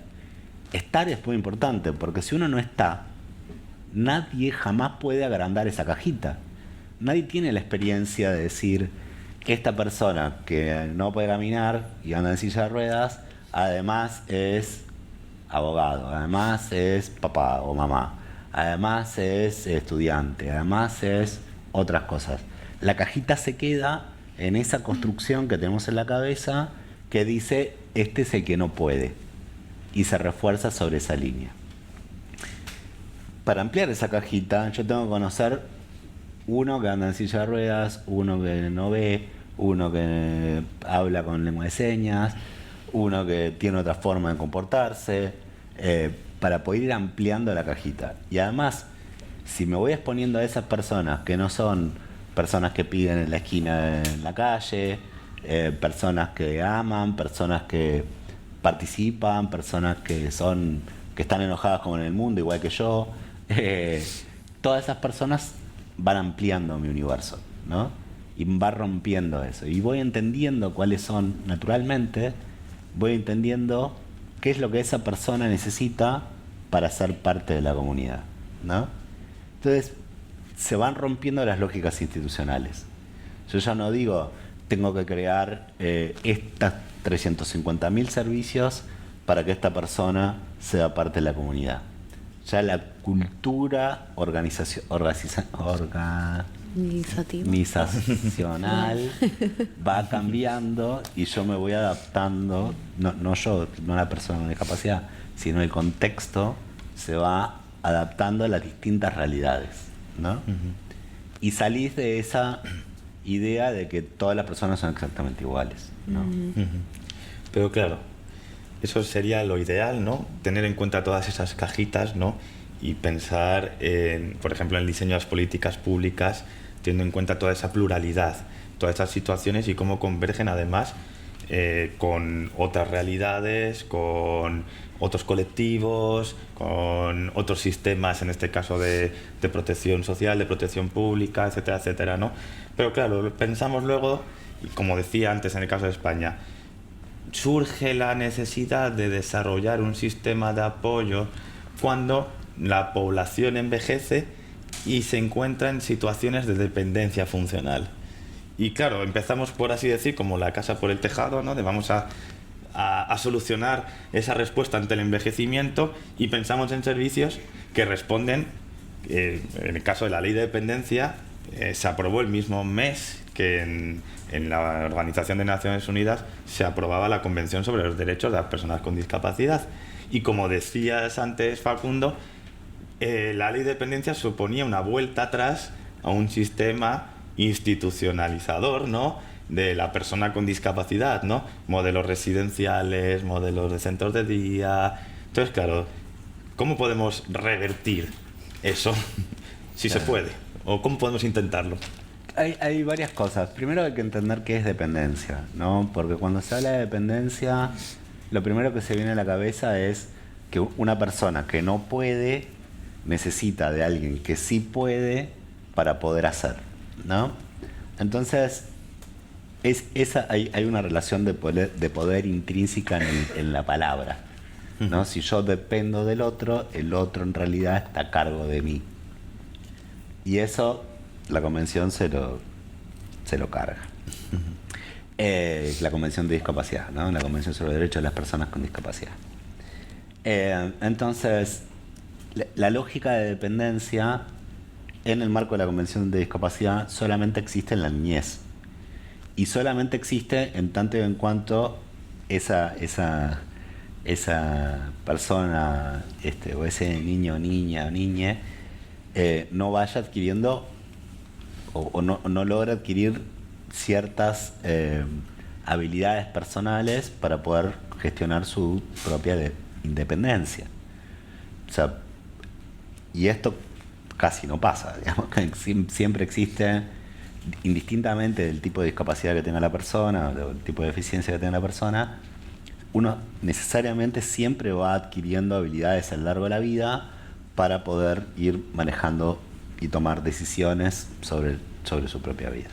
Estar es muy importante, porque si uno no está, nadie jamás puede agrandar esa cajita. Nadie tiene la experiencia de decir que esta persona que no puede caminar y anda en silla de ruedas, además es abogado, además es papá o mamá, además es estudiante, además es otras cosas. La cajita se queda en esa construcción que tenemos en la cabeza que dice, este es el que no puede, y se refuerza sobre esa línea. Para ampliar esa cajita, yo tengo que conocer uno que anda en silla de ruedas, uno que no ve, uno que habla con lengua de señas, uno que tiene otra forma de comportarse, para poder ir ampliando la cajita. Y además, si me voy exponiendo a esas personas que no son personas que piden en la esquina en la calle, personas que aman, personas que participan, personas que están enojadas como en el mundo, igual que yo, todas esas personas van ampliando mi universo, ¿no? Y va rompiendo eso. Y voy entendiendo cuáles son, naturalmente, voy entendiendo qué es lo que esa persona necesita para ser parte de la comunidad, ¿no? Entonces, se van rompiendo las lógicas institucionales. Yo ya no digo, tengo que crear estas 350.000 servicios para que esta persona sea parte de la comunidad. Ya la cultura organizacional va cambiando y yo me voy adaptando, no yo, no la persona con discapacidad, sino el contexto se va adaptando a las distintas realidades, ¿no? Y salís de esa idea de que todas las personas son exactamente iguales, ¿no? Pero claro, eso sería lo ideal, ¿no? Tener en cuenta todas esas cajitas, ¿no? Y pensar, por ejemplo, en el diseño de las políticas públicas, teniendo en cuenta toda esa pluralidad, todas esas situaciones y cómo convergen además con otras realidades, con otros colectivos, con otros sistemas, en este caso de protección social, de protección pública, etcétera, etcétera, ¿no? Pero claro, pensamos luego, y como decía antes en el caso de España, surge la necesidad de desarrollar un sistema de apoyo cuando la población envejece y se encuentra en situaciones de dependencia funcional. Y claro, empezamos por así decir, como la casa por el tejado, ¿no? De vamos a solucionar esa respuesta ante el envejecimiento y pensamos en servicios que responden. En el caso de la ley de dependencia, se aprobó el mismo mes que en la Organización de Naciones Unidas se aprobaba la Convención sobre los Derechos de las Personas con Discapacidad. Y como decías antes, Facundo, la ley de dependencia suponía una vuelta atrás a un sistema institucionalizador, ¿no?, de la persona con discapacidad, ¿no? Modelos residenciales, modelos de centros de día. Entonces, claro, ¿cómo podemos revertir eso? Si se puede. ¿O cómo podemos intentarlo? Hay varias cosas. Primero hay que entender qué es dependencia, ¿no? Porque cuando se habla de dependencia, lo primero que se viene a la cabeza es que una persona que no puede necesita de alguien que sí puede para poder hacer, ¿no? Entonces, hay una relación de poder intrínseca en la palabra, ¿no? Si yo dependo del otro, el otro en realidad está a cargo de mí. Y eso la convención se lo carga. La convención de discapacidad, ¿no? La convención sobre los derechos de las personas con discapacidad. Entonces, la lógica de dependencia en el marco de la convención de discapacidad solamente existe en la niñez. Y solamente existe en tanto y en cuanto esa persona o ese niño, niña o niñe no vaya adquiriendo o no logra adquirir ciertas habilidades personales para poder gestionar su propia independencia. O sea, y esto casi no pasa, digamos, que siempre existe, indistintamente del tipo de discapacidad que tenga la persona o del tipo de deficiencia que tenga la persona, uno necesariamente siempre va adquiriendo habilidades a lo largo de la vida para poder ir manejando y tomar decisiones sobre su propia vida.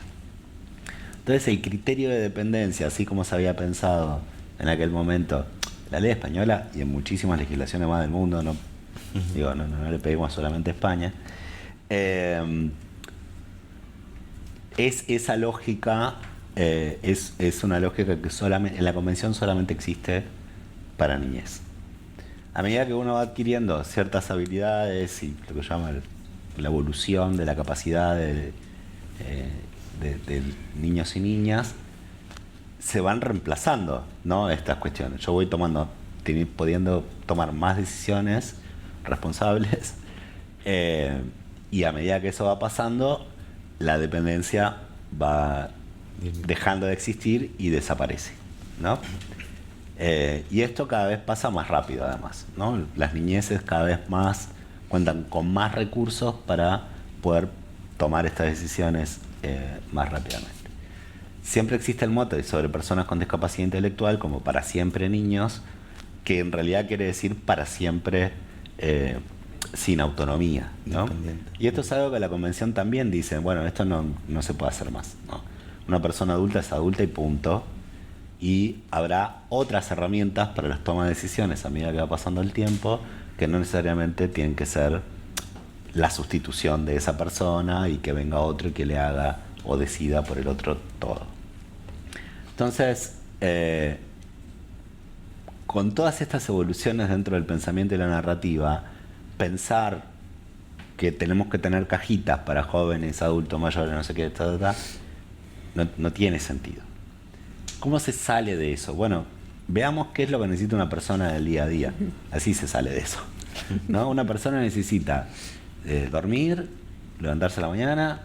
Entonces el criterio de dependencia, así como se había pensado en aquel momento, la ley española y en muchísimas legislaciones más del mundo, no le pedimos solamente a España, es esa lógica, es una lógica que solamente en la convención solamente existe para niñez. A medida que uno va adquiriendo ciertas habilidades y lo que llama la evolución de la capacidad de niños y se van reemplazando, ¿no?, estas cuestiones. Yo voy pudiendo tomar más decisiones responsables y a medida que eso va pasando, la dependencia va dejando de existir y desaparece, ¿no? Y esto cada vez pasa más rápido, además, ¿no? Las niñeces cada vez más cuentan con más recursos para poder tomar estas decisiones más rápidamente. Siempre existe el mote sobre personas con discapacidad intelectual como para siempre niños, que en realidad quiere decir para siempre sin autonomía, ¿no? Y esto es algo que la convención también dice, bueno, esto no se puede hacer más, ¿no? Una persona adulta es adulta y punto. Y habrá otras herramientas para las tomas de decisiones a medida que va pasando el tiempo, que no necesariamente tienen que ser la sustitución de esa persona y que venga otro y que le haga o decida por el otro todo. Entonces, con todas estas evoluciones dentro del pensamiento y la narrativa, pensar que tenemos que tener cajitas para jóvenes, adultos, mayores, no sé qué, no tiene sentido. ¿Cómo se sale de eso? Bueno, veamos qué es lo que necesita una persona del día a día. Así se sale de eso, ¿no? Una persona necesita dormir, levantarse a la mañana,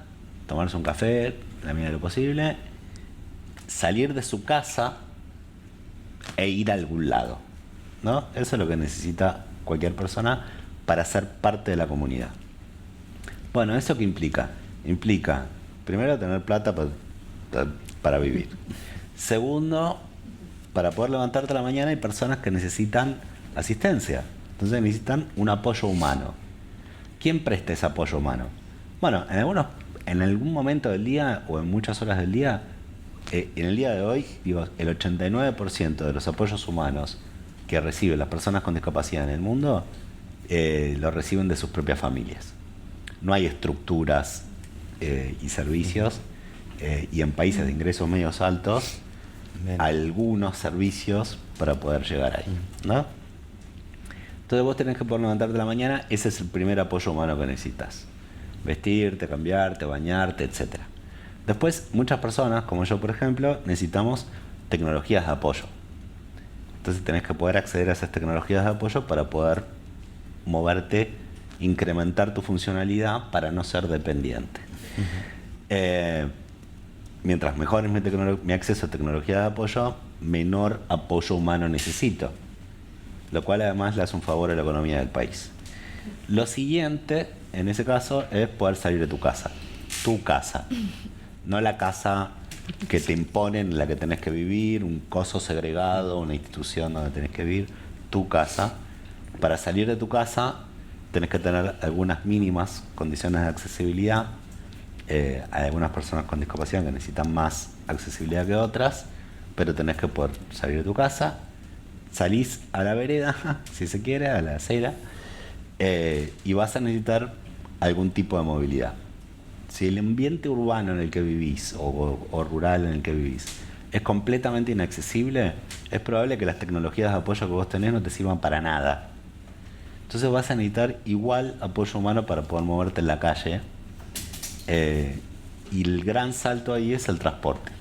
tomarse un café, en la medida de lo posible, salir de su casa e ir a algún lado, ¿no? Eso es lo que necesita cualquier persona para ser parte de la comunidad. Bueno, ¿eso qué implica? Implica, primero, tener plata para vivir. Segundo, para poder levantarte a la mañana hay personas que necesitan asistencia. Entonces necesitan un apoyo humano. ¿Quién presta ese apoyo humano? Bueno, en algún momento del día o en muchas horas del día, en el día de hoy, digo, el 89% de los apoyos humanos que reciben las personas con discapacidad en el mundo lo reciben de sus propias familias. No hay estructuras y servicios, y en países de ingresos medios altos, algunos servicios para poder llegar ahí, ¿no? Entonces vos tenés que poder levantarte a la mañana, ese es el primer apoyo humano que necesitas. Vestirte, cambiarte, bañarte, etc. Después, muchas personas, como yo por ejemplo, necesitamos tecnologías de apoyo. Entonces tenés que poder acceder a esas tecnologías de apoyo para poder moverte, incrementar tu funcionalidad para no ser dependiente. Mientras mejor es mi acceso a tecnología de apoyo, menor apoyo humano necesito, lo cual además le hace un favor a la economía del país. Lo siguiente, en ese caso, es poder salir de tu casa. Tu casa. No la casa que te imponen, en la que tenés que vivir, un coso segregado, una institución donde tenés que vivir. Tu casa. Para salir de tu casa, tenés que tener algunas mínimas condiciones de accesibilidad. Hay algunas personas con discapacidad que necesitan más accesibilidad que otras, pero tenés que poder salir de tu casa. Salís a la vereda, si se quiere, a la acera, y vas a necesitar algún tipo de movilidad. Si el ambiente urbano en el que vivís o rural en el que vivís es completamente inaccesible, es probable que las tecnologías de apoyo que vos tenés no te sirvan para nada. Entonces vas a necesitar igual apoyo humano para poder moverte en la calle, y el gran salto ahí es el transporte,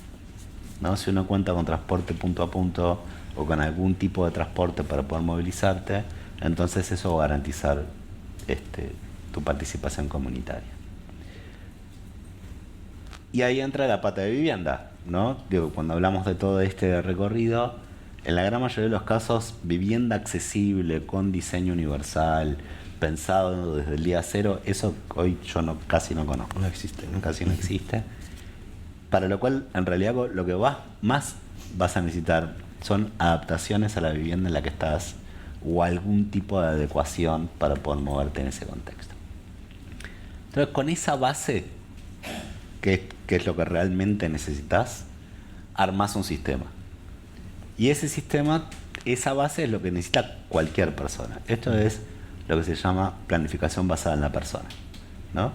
¿no? Si uno cuenta con transporte punto a punto o con algún tipo de transporte para poder movilizarte, entonces eso va a garantizar tu participación comunitaria. Y ahí entra la pata de vivienda, ¿no? Digo, cuando hablamos de todo este recorrido, en la gran mayoría de los casos, vivienda accesible, con diseño universal, pensado desde el día cero, eso hoy yo casi no conozco. No existe, ¿no? Casi no existe. Para lo cual, en realidad, lo que más vas a necesitar son adaptaciones a la vivienda en la que estás o algún tipo de adecuación para poder moverte en ese contexto. Entonces, con esa base, que es lo que realmente necesitas, armás un sistema. Y ese sistema, esa base es lo que necesita cualquier persona. Esto es lo que se llama planificación basada en la persona, ¿no?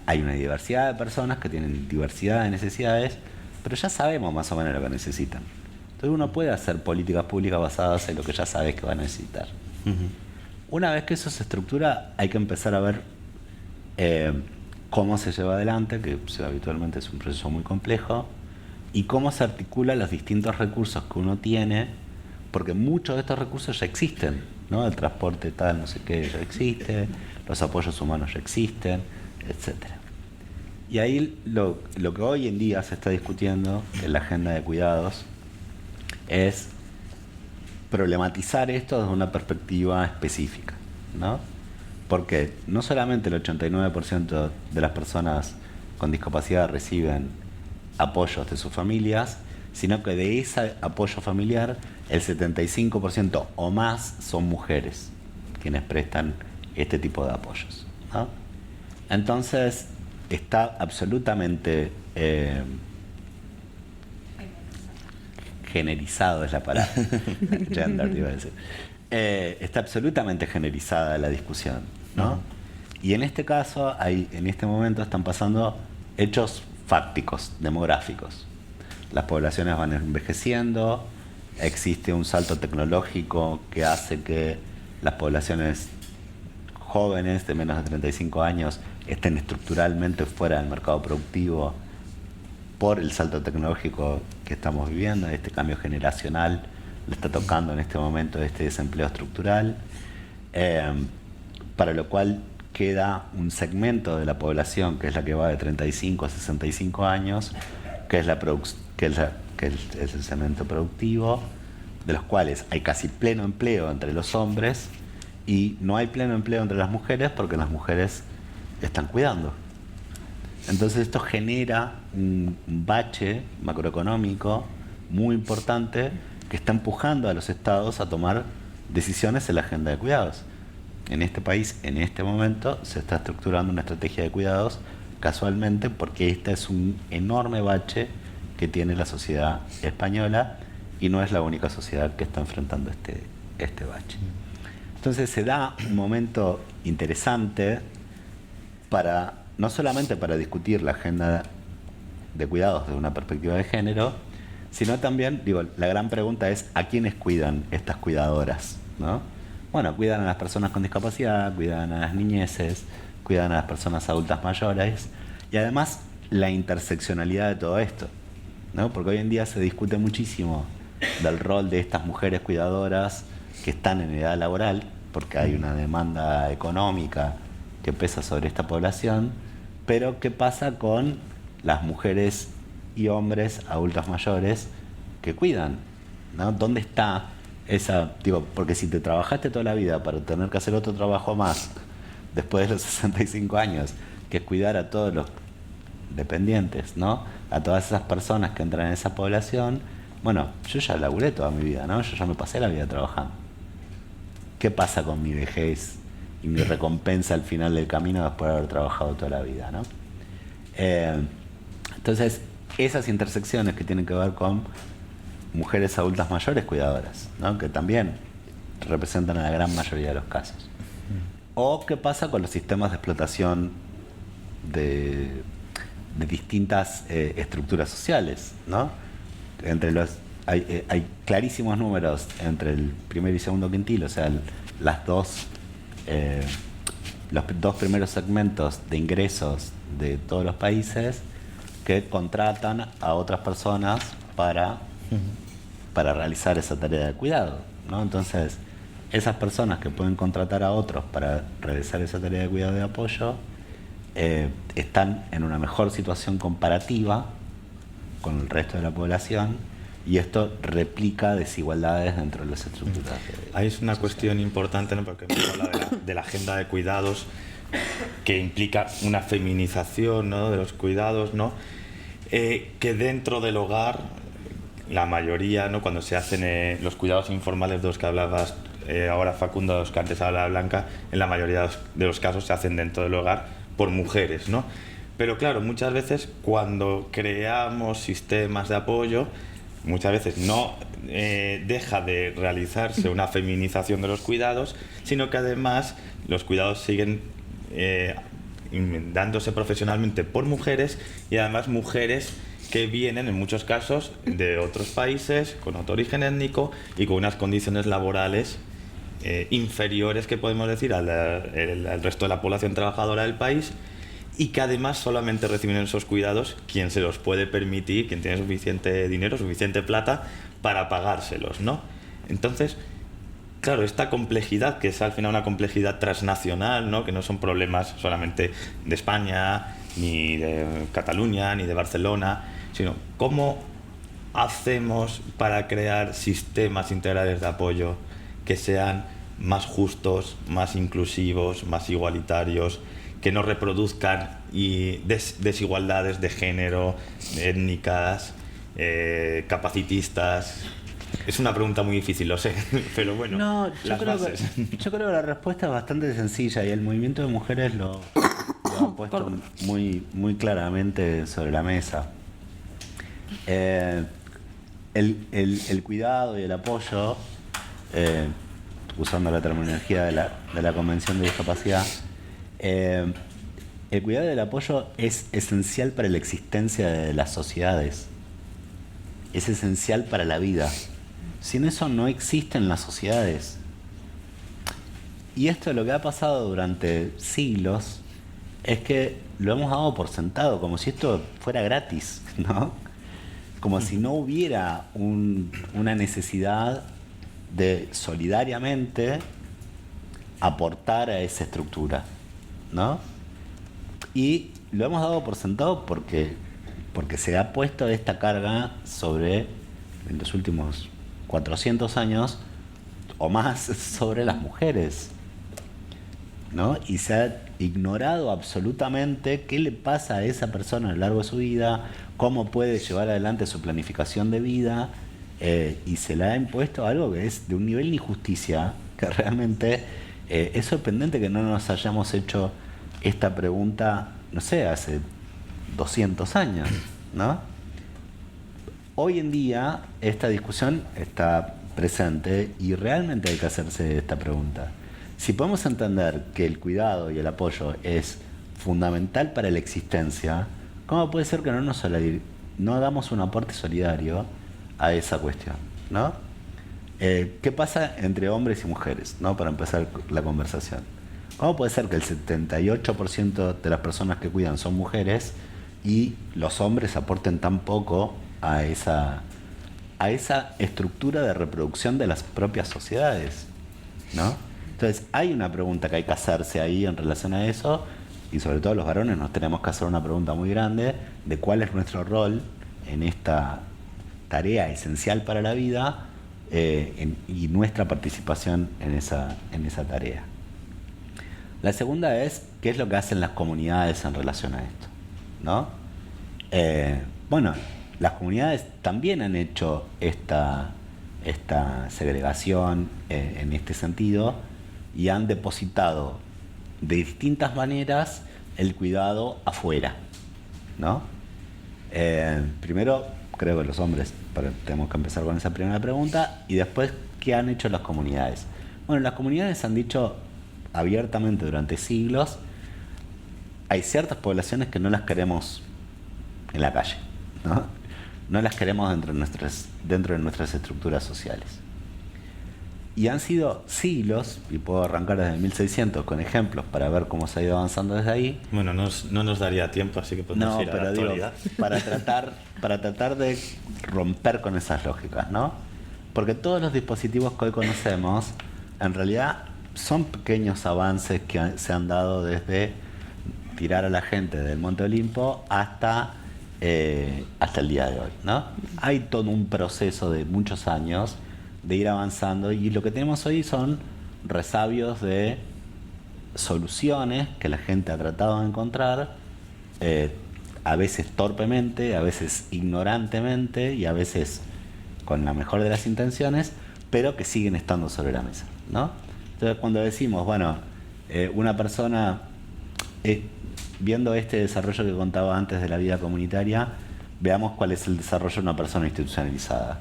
Hay una diversidad de personas que tienen diversidad de necesidades, pero ya sabemos más o menos lo que necesitan. Entonces uno puede hacer políticas públicas basadas en lo que ya sabes que va a necesitar. Una vez que eso se estructura, hay que empezar a ver cómo se lleva adelante, que habitualmente es un proceso muy complejo, y cómo se articulan los distintos recursos que uno tiene, porque muchos de estos recursos ya existen, ¿no? El transporte tal, no sé qué, ya existe, los apoyos humanos ya existen, etc. Y ahí lo que hoy en día se está discutiendo en la agenda de cuidados es problematizar esto desde una perspectiva específica, ¿no? Porque no solamente el 89% de las personas con discapacidad reciben apoyos de sus familias, sino que de ese apoyo familiar el 75% o más son mujeres quienes prestan este tipo de apoyos, ¿no? Entonces está absolutamente generizado, es la palabra. Gender, iba a decir. Está absolutamente generizada la discusión, ¿no? Y en este caso, en este momento están pasando hechos fácticos, demográficos. Las poblaciones van envejeciendo, existe un salto tecnológico que hace que las poblaciones jóvenes de menos de 35 años estén estructuralmente fuera del mercado productivo por el salto tecnológico que estamos viviendo. Este cambio generacional le está tocando en este momento este desempleo estructural, para lo cual queda un segmento de la población que es la que va de 35 a 65 años, que es el segmento productivo, de los cuales hay casi pleno empleo entre los hombres y no hay pleno empleo entre las mujeres porque las mujeres están cuidando. Entonces esto genera un bache macroeconómico muy importante que está empujando a los estados a tomar decisiones en la agenda de cuidados. En este país, en este momento, se está estructurando una estrategia de cuidados casualmente porque este es un enorme bache que tiene la sociedad española, y no es la única sociedad que está enfrentando este bache. Entonces se da un momento interesante no solamente para discutir la agenda de cuidados desde una perspectiva de género, sino también, la gran pregunta es ¿a quiénes cuidan estas cuidadoras? ¿No? Bueno, cuidan a las personas con discapacidad, cuidan a las niñeces, cuidan a las personas adultas mayores, y además la interseccionalidad de todo esto, ¿no? Porque hoy en día se discute muchísimo del rol de estas mujeres cuidadoras que están en edad laboral, porque hay una demanda económica que pesa sobre esta población, pero ¿qué pasa con las mujeres y hombres adultos mayores que cuidan? ¿No? ¿Dónde está esa? Porque si te trabajaste toda la vida para tener que hacer otro trabajo más después de los 65 años, que es cuidar a todos los dependientes, ¿no? A todas esas personas que entran en esa población. Bueno, yo ya laburé toda mi vida, ¿no? Yo ya me pasé la vida trabajando. ¿Qué pasa con mi vejez y mi recompensa al final del camino después de haber trabajado toda la vida, ¿no? Entonces, esas intersecciones que tienen que ver con mujeres adultas mayores cuidadoras, ¿no? Que también representan a la gran mayoría de los casos. O qué pasa con los sistemas de explotación de distintas estructuras sociales, ¿no? Hay clarísimos números entre el primer y segundo quintil, o sea, los dos primeros segmentos de ingresos de todos los países que contratan a otras personas para realizar esa tarea de cuidado, ¿no? Entonces, esas personas que pueden contratar a otros para realizar esa tarea de cuidado y de apoyo están en una mejor situación comparativa con el resto de la población, y esto replica desigualdades dentro de las estructuras. Ahí es una cuestión importante, ¿no? Porque hemos hablado de la agenda de cuidados, que implica una feminización, ¿no? De los cuidados, ¿no? Que dentro del hogar, la mayoría, ¿no? Cuando se hacen los cuidados informales de los que hablabas ahora, Facundo, de los que antes hablaba Blanca, en la mayoría de los casos se hacen dentro del hogar por mujeres, ¿no? Pero claro, muchas veces cuando creamos sistemas de apoyo, muchas veces no deja de realizarse una feminización de los cuidados, sino que además los cuidados siguen dándose profesionalmente por mujeres, y además mujeres que vienen en muchos casos de otros países, con otro origen étnico y con unas condiciones laborales inferiores, que podemos decir, al resto de la población trabajadora del país, y que además solamente reciben esos cuidados quien se los puede permitir, quien tiene suficiente dinero, suficiente plata para pagárselos, ¿no? Entonces, claro, esta complejidad, que es al final una complejidad transnacional, ¿no? Que no son problemas solamente de España, ni de Cataluña, ni de Barcelona, sino cómo hacemos para crear sistemas integrales de apoyo que sean más justos, más inclusivos, más igualitarios, que no reproduzcan desigualdades de género, étnicas, capacitistas. Es una pregunta muy difícil, lo sé, pero bueno, no, yo creo que la respuesta es bastante sencilla, y el movimiento de mujeres lo ha puesto muy, muy claramente sobre la mesa. El cuidado y el apoyo, usando la terminología de la Convención de Discapacidad, el cuidado y el apoyo es esencial para la existencia de las sociedades, es esencial para la vida. Sin eso no existen las sociedades. Y esto es lo que ha pasado durante siglos, es que lo hemos dado por sentado, como si esto fuera gratis, ¿no? Como si no hubiera una necesidad de solidariamente aportar a esa estructura, ¿no? Y lo hemos dado por sentado porque se ha puesto esta carga sobre, en los últimos 400 años o más, sobre las mujeres, ¿no? Y se ha ignorado absolutamente qué le pasa a esa persona a lo largo de su vida, cómo puede llevar adelante su planificación de vida, y se le ha impuesto algo que es de un nivel de injusticia que realmente es sorprendente que no nos hayamos hecho esta pregunta, no sé, hace 200 años, ¿no? hoy en día esta discusión está presente y realmente hay que hacerse esta pregunta. Si podemos entender que el cuidado y el apoyo es fundamental para la existencia, ¿cómo puede ser que no damos un aporte solidario a esa cuestión, ¿no? ¿Qué pasa entre hombres y mujeres, ¿no? Para empezar la conversación. ¿Cómo puede ser que el 78% de las personas que cuidan son mujeres y los hombres aporten tan poco a esa estructura de reproducción de las propias sociedades, ¿no? Entonces hay una pregunta que hay que hacerse ahí en relación a eso, y sobre todo los varones nos tenemos que hacer una pregunta muy grande de cuál es nuestro rol en esta tarea esencial para la vida y nuestra participación en esa tarea. La segunda es qué es lo que hacen las comunidades en relación a esto, ¿no? Bueno, las comunidades también han hecho esta segregación en este sentido y han depositado de distintas maneras el cuidado afuera, ¿no? Primero, creo que los hombres, tenemos que empezar con esa primera pregunta, y después, ¿qué han hecho las comunidades? Bueno, las comunidades han dicho abiertamente durante siglos, hay ciertas poblaciones que no las queremos en la calle, ¿no? No las queremos dentro de nuestras estructuras sociales. Y han sido siglos, y puedo arrancar desde 1600 con ejemplos para ver cómo se ha ido avanzando desde ahí. Bueno, no nos daría tiempo, así que podemos ir a la actualidad. Para tratar de romper con esas lógicas, ¿no? Porque todos los dispositivos que hoy conocemos, en realidad, son pequeños avances que se han dado desde tirar a la gente del Monte Olimpo hasta el día de hoy, ¿no? Hay todo un proceso de muchos años de ir avanzando, y lo que tenemos hoy son resabios de soluciones que la gente ha tratado de encontrar, a veces torpemente, a veces ignorantemente y a veces con la mejor de las intenciones, pero que siguen estando sobre la mesa, ¿no? Entonces, cuando decimos, bueno, una persona, viendo este desarrollo que contaba antes de la vida comunitaria, veamos cuál es el desarrollo de una persona institucionalizada.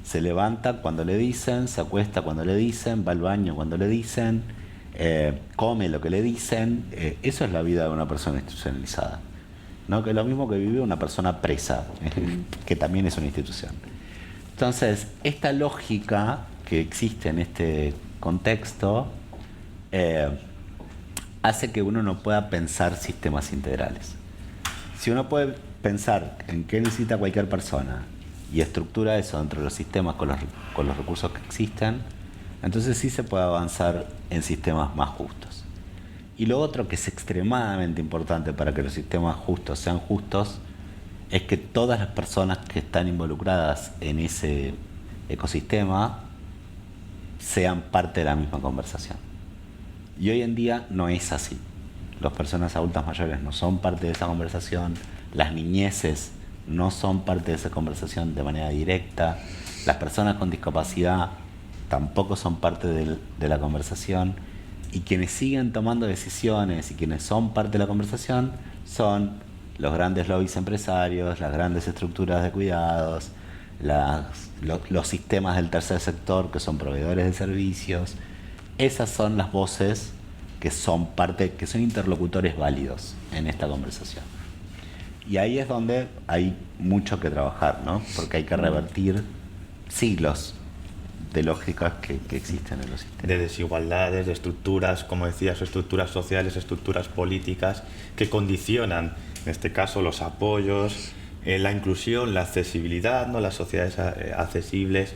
Se levanta cuando le dicen, se acuesta cuando le dicen, va al baño cuando le dicen, come lo que le dicen. Eso es la vida de una persona institucionalizada, ¿no? Que es lo mismo que vive una persona presa, que también es una institución. Entonces, esta lógica que existe en este contexto hace que uno no pueda pensar sistemas integrales. Si uno puede pensar en qué necesita cualquier persona y estructura eso dentro de los sistemas con los recursos que existen, entonces sí se puede avanzar en sistemas más justos. Y lo otro que es extremadamente importante para que los sistemas justos sean justos es que todas las personas que están involucradas en ese ecosistema sean parte de la misma conversación. Y hoy en día no es así. Las personas adultas mayores no son parte de esa conversación, las niñeces no son parte de esa conversación de manera directa, las personas con discapacidad tampoco son parte de la conversación, y quienes siguen tomando decisiones y quienes son parte de la conversación son los grandes lobbies empresarios, las grandes estructuras de cuidados, los sistemas del tercer sector que son proveedores de servicios. Esas son las voces que son interlocutores válidos en esta conversación. Y ahí es donde hay mucho que trabajar, ¿no? Porque hay que revertir siglos de lógicas que existen en los sistemas. De desigualdades, de estructuras, como decías, estructuras sociales, estructuras políticas que condicionan, en este caso, los apoyos, la inclusión, la accesibilidad, ¿no? Las sociedades accesibles.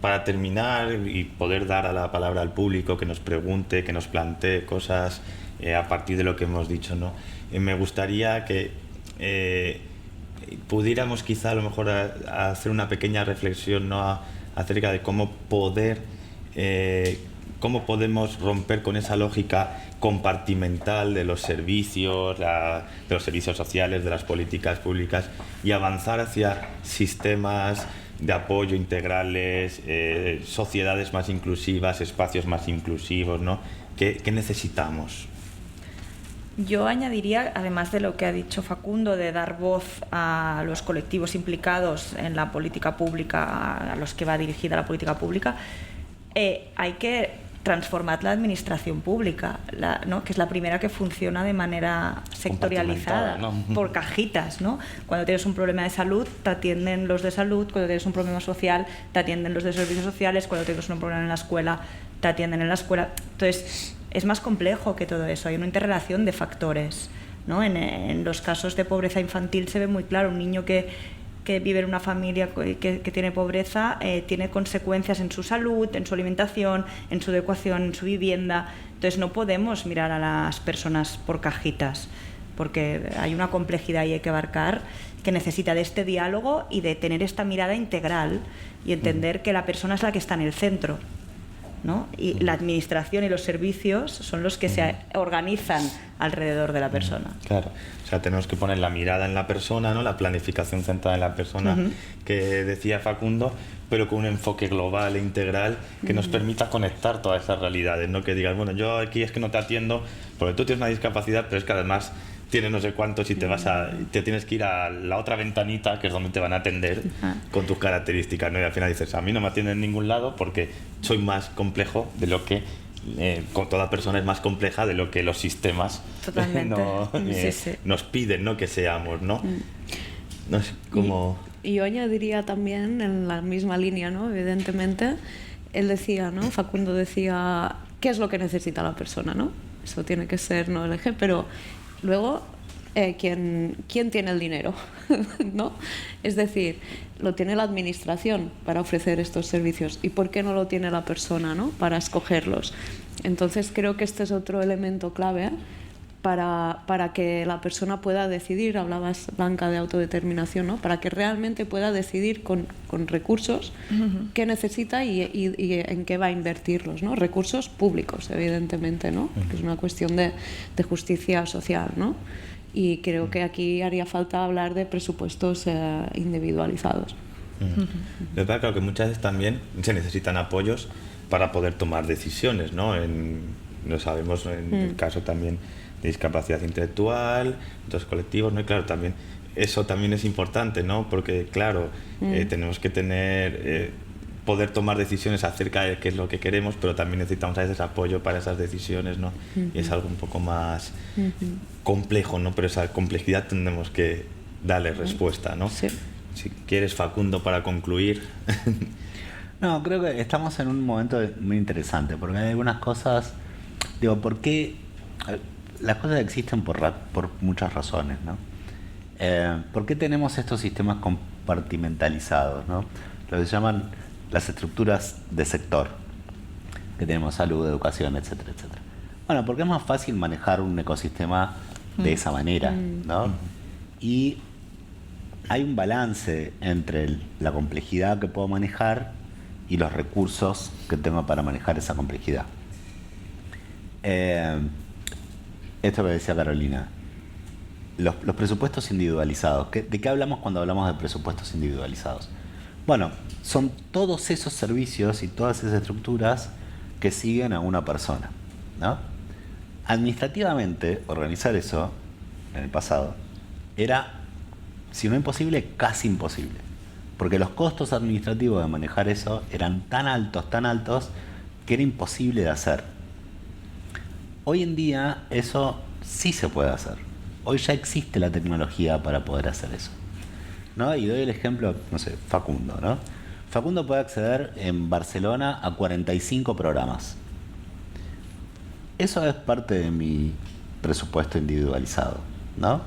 Para terminar y poder dar a la palabra al público que nos pregunte, que nos plantee cosas a partir de lo que hemos dicho, ¿no? Me gustaría que pudiéramos quizá a lo mejor hacer una pequeña reflexión, ¿no? Acerca de cómo podemos romper con esa lógica compartimental de los servicios, de los servicios sociales, de las políticas públicas, y avanzar hacia sistemas de apoyo integrales, sociedades más inclusivas, espacios más inclusivos, ¿no? ¿Qué necesitamos? Yo añadiría, además de lo que ha dicho Facundo, de dar voz a los colectivos implicados en la política pública, a los que va dirigida la política pública, hay que transformar la administración pública, ¿no? Que es la primera que funciona de manera sectorializada, ¿no? por cajitas, ¿no? Cuando tienes un problema de salud, te atienden los de salud; cuando tienes un problema social, te atienden los de servicios sociales; cuando tienes un problema en la escuela, te atienden en la escuela. Entonces, es más complejo que todo eso, hay una interrelación de factores, ¿no? En los casos de pobreza infantil se ve muy claro: un niño que vive en una familia que tiene pobreza tiene consecuencias en su salud, en su alimentación, en su adecuación, en su vivienda. Entonces no podemos mirar a las personas por cajitas, porque hay una complejidad y hay que abarcar, que necesita de este diálogo y de tener esta mirada integral y entender que la persona es la que está en el centro, ¿no? Y la administración y los servicios son los que se organizan alrededor de la persona. Claro, o sea, tenemos que poner la mirada en la persona, ¿no? La planificación centrada en la persona, que decía Facundo, pero con un enfoque global e integral que nos permita conectar todas esas realidades, ¿no? Que digas, bueno, yo aquí es que no te atiendo porque tú tienes una discapacidad, pero es que además tienes no sé cuántos y te tienes que ir a la otra ventanita, que es donde te van a atender con tus características, ¿no? Y al final dices, a mí no me atienden en ningún lado porque soy más complejo de lo que con toda persona es más compleja de lo que los sistemas nos piden, ¿no? Que seamos, ¿no? No sé cómo... Y yo añadiría también, en la misma línea, ¿no? Evidentemente, él decía, ¿no? Facundo decía, ¿qué es lo que necesita la persona, ¿no? Eso tiene que ser, ¿no? El eje, pero luego, ¿quién tiene el dinero? ¿No? Es decir, lo tiene la administración para ofrecer estos servicios. ¿Y por qué no lo tiene la persona, ¿no? Para escogerlos? Entonces creo que este es otro elemento clave para que la persona pueda decidir. Hablabas, Blanca, de autodeterminación, ¿no? Para que realmente pueda decidir con recursos qué necesita y en qué va a invertirlos, ¿no? Recursos públicos, evidentemente, ¿no? Que es una cuestión de justicia social, ¿no? Y creo que aquí haría falta hablar de presupuestos individualizados. Es claro que muchas veces también se necesitan apoyos para poder tomar decisiones, ¿no? Lo sabemos en el caso también de discapacidad intelectual, otros colectivos, ¿no? Y claro, también eso también es importante, ¿no? Porque claro, tenemos que tener poder tomar decisiones acerca de qué es lo que queremos, pero también necesitamos a veces apoyo para esas decisiones, ¿no? Y es algo un poco más complejo, ¿no? Pero esa complejidad tenemos que darle respuesta, ¿no? Sí. Si quieres, Facundo, para concluir. No, creo que estamos en un momento muy interesante, porque hay algunas cosas, digo, ¿por qué? Las cosas existen por muchas razones, ¿no? ¿Por qué tenemos estos sistemas compartimentalizados, ¿no? Lo que se llaman las estructuras de sector, que tenemos salud, educación, etcétera, etcétera. Bueno, porque es más fácil manejar un ecosistema de esa manera, ¿no? Y hay un balance entre la complejidad que puedo manejar y los recursos que tengo para manejar esa complejidad. Esto que decía Carolina, los presupuestos individualizados. ¿De qué hablamos cuando hablamos de presupuestos individualizados? Bueno, son todos esos servicios y todas esas estructuras que siguen a una persona, ¿no? Administrativamente, organizar eso en el pasado era, si no imposible, casi imposible. Porque los costos administrativos de manejar eso eran tan altos, que era imposible de hacer. Hoy en día eso sí se puede hacer. Hoy ya existe la tecnología para poder hacer eso, ¿no? Y doy el ejemplo, no sé, Facundo, ¿no? Facundo puede acceder en Barcelona a 45 programas. Eso es parte de mi presupuesto individualizado, ¿no?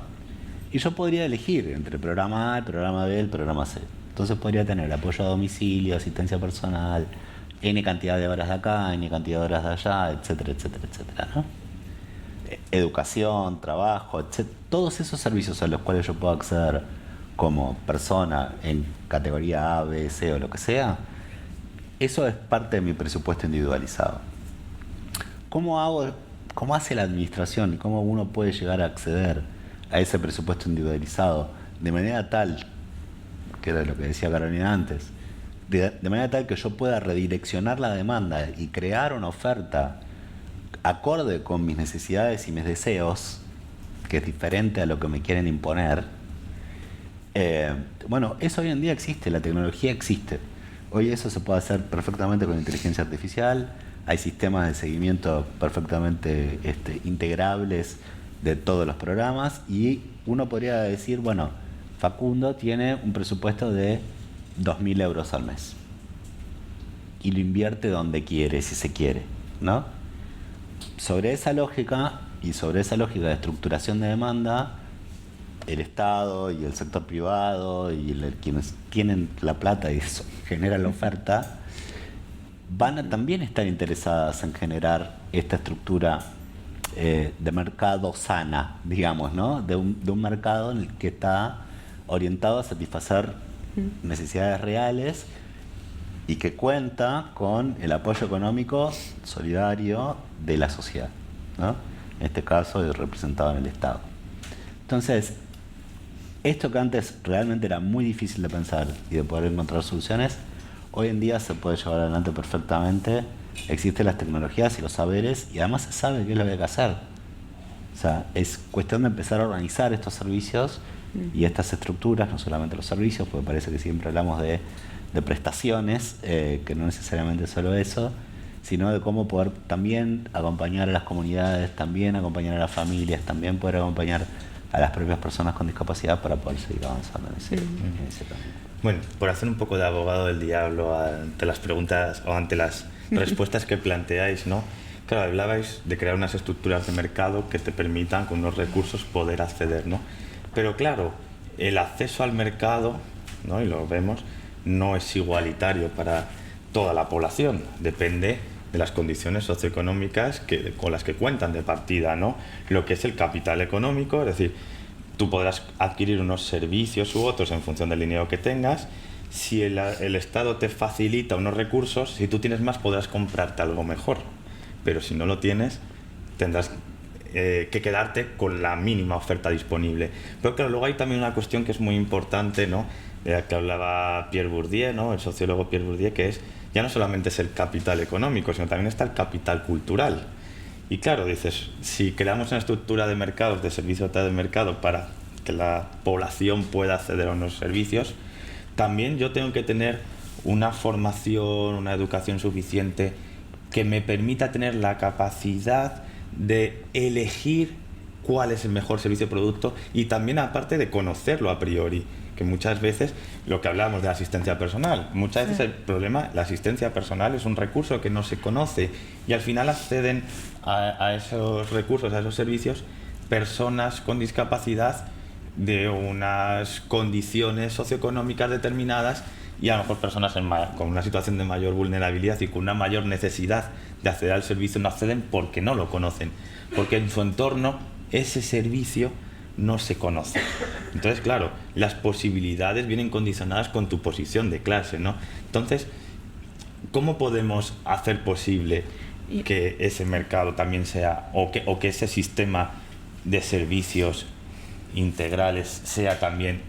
Y yo podría elegir entre el programa A, el programa B, el programa C. Entonces podría tener apoyo a domicilio, asistencia personal, N cantidad de horas de acá, N cantidad de horas de allá, etcétera, etcétera, etcétera, ¿no? Educación, trabajo, etcétera. Todos esos servicios a los cuales yo puedo acceder como persona en categoría A, B, C o lo que sea, eso es parte de mi presupuesto individualizado. ¿Cómo hace la administración? ¿Cómo uno puede llegar a acceder a ese presupuesto individualizado de manera tal, que era lo que decía Carolina antes, de manera tal que yo pueda redireccionar la demanda y crear una oferta acorde con mis necesidades y mis deseos, que es diferente a lo que me quieren imponer, bueno, eso hoy en día existe, la tecnología existe. Hoy eso se puede hacer perfectamente con inteligencia artificial, hay sistemas de seguimiento perfectamente integrables de todos los programas y uno podría decir, bueno, Facundo tiene un presupuesto de 2.000 euros al mes y lo invierte donde quiere, si se quiere, ¿no? Sobre esa lógica y sobre esa lógica de estructuración de demanda, el Estado y el sector privado y quienes tienen la plata y generan la oferta van a también estar interesadas en generar esta estructura de mercado sana, digamos, ¿no? De un mercado en el que está orientado a satisfacer necesidades reales y que cuenta con el apoyo económico solidario de la sociedad, ¿no? En este caso es representado en el Estado. Entonces, esto que antes realmente era muy difícil de pensar y de poder encontrar soluciones, hoy en día se puede llevar adelante perfectamente. Existen las tecnologías y los saberes y además se sabe qué es lo que hay que hacer. O sea, es cuestión de empezar a organizar estos servicios y estas estructuras, no solamente los servicios, porque parece que siempre hablamos de prestaciones, que no necesariamente solo eso, sino de cómo poder también acompañar a las comunidades, también acompañar a las familias, también poder acompañar a las propias personas con discapacidad para poder seguir avanzando en ese camino. Bueno, por hacer un poco de abogado del diablo ante las preguntas o ante las respuestas que planteáis, ¿no? Claro, hablabais de crear unas estructuras de mercado que te permitan con unos recursos poder acceder, ¿no? Pero claro, el acceso al mercado, ¿no? Y lo vemos, no es igualitario para toda la población, depende de las condiciones socioeconómicas con las que cuentan de partida, ¿no? Lo que es el capital económico, es decir, tú podrás adquirir unos servicios u otros en función del dinero que tengas. Si el Estado te facilita unos recursos, si tú tienes más podrás comprarte algo mejor, pero si no lo tienes tendrás que quedarte con la mínima oferta disponible. Pero claro, luego hay también una cuestión que es muy importante, ¿no? De la que hablaba Pierre Bourdieu, ¿no? El sociólogo Pierre Bourdieu, que es, ya no solamente es el capital económico, sino también está el capital cultural. Y claro, dices, si creamos una estructura de mercados, de servicios de mercado para que la población pueda acceder a unos servicios, también yo tengo que tener una formación, una educación suficiente que me permita tener la capacidad de elegir cuál es el mejor servicio o producto y también aparte de conocerlo a priori, que muchas veces lo que hablamos de asistencia personal, muchas veces el problema, la asistencia personal es un recurso que no se conoce y al final acceden a esos recursos, a esos servicios, personas con discapacidad de unas condiciones socioeconómicas determinadas y a lo mejor personas con una situación de mayor vulnerabilidad y con una mayor necesidad de acceder al servicio no acceden porque no lo conocen, porque en su entorno ese servicio no se conoce. Entonces, claro, las posibilidades vienen condicionadas con tu posición de clase, ¿no? Entonces, ¿cómo podemos hacer posible que ese mercado también sea, o que ese sistema de servicios integrales sea también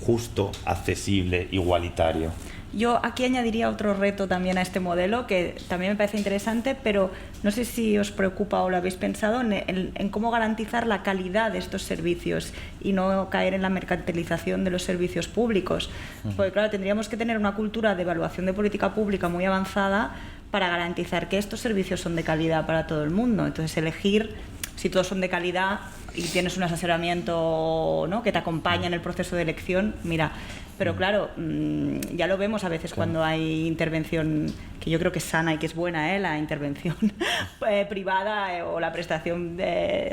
justo, accesible, igualitario? Yo aquí añadiría otro reto también a este modelo que también me parece interesante, pero no sé si os preocupa o lo habéis pensado en cómo garantizar la calidad de estos servicios y no caer en la mercantilización de los servicios públicos. Porque claro, tendríamos que tener una cultura de evaluación de política pública muy avanzada para garantizar que estos servicios son de calidad para todo el mundo. Entonces, elegir si todos son de calidad y tienes un asesoramiento, ¿no?, que te acompaña en el proceso de elección, mira. Pero claro, ya lo vemos a veces cuando hay intervención, que yo creo que es sana y que es buena, la intervención privada o la prestación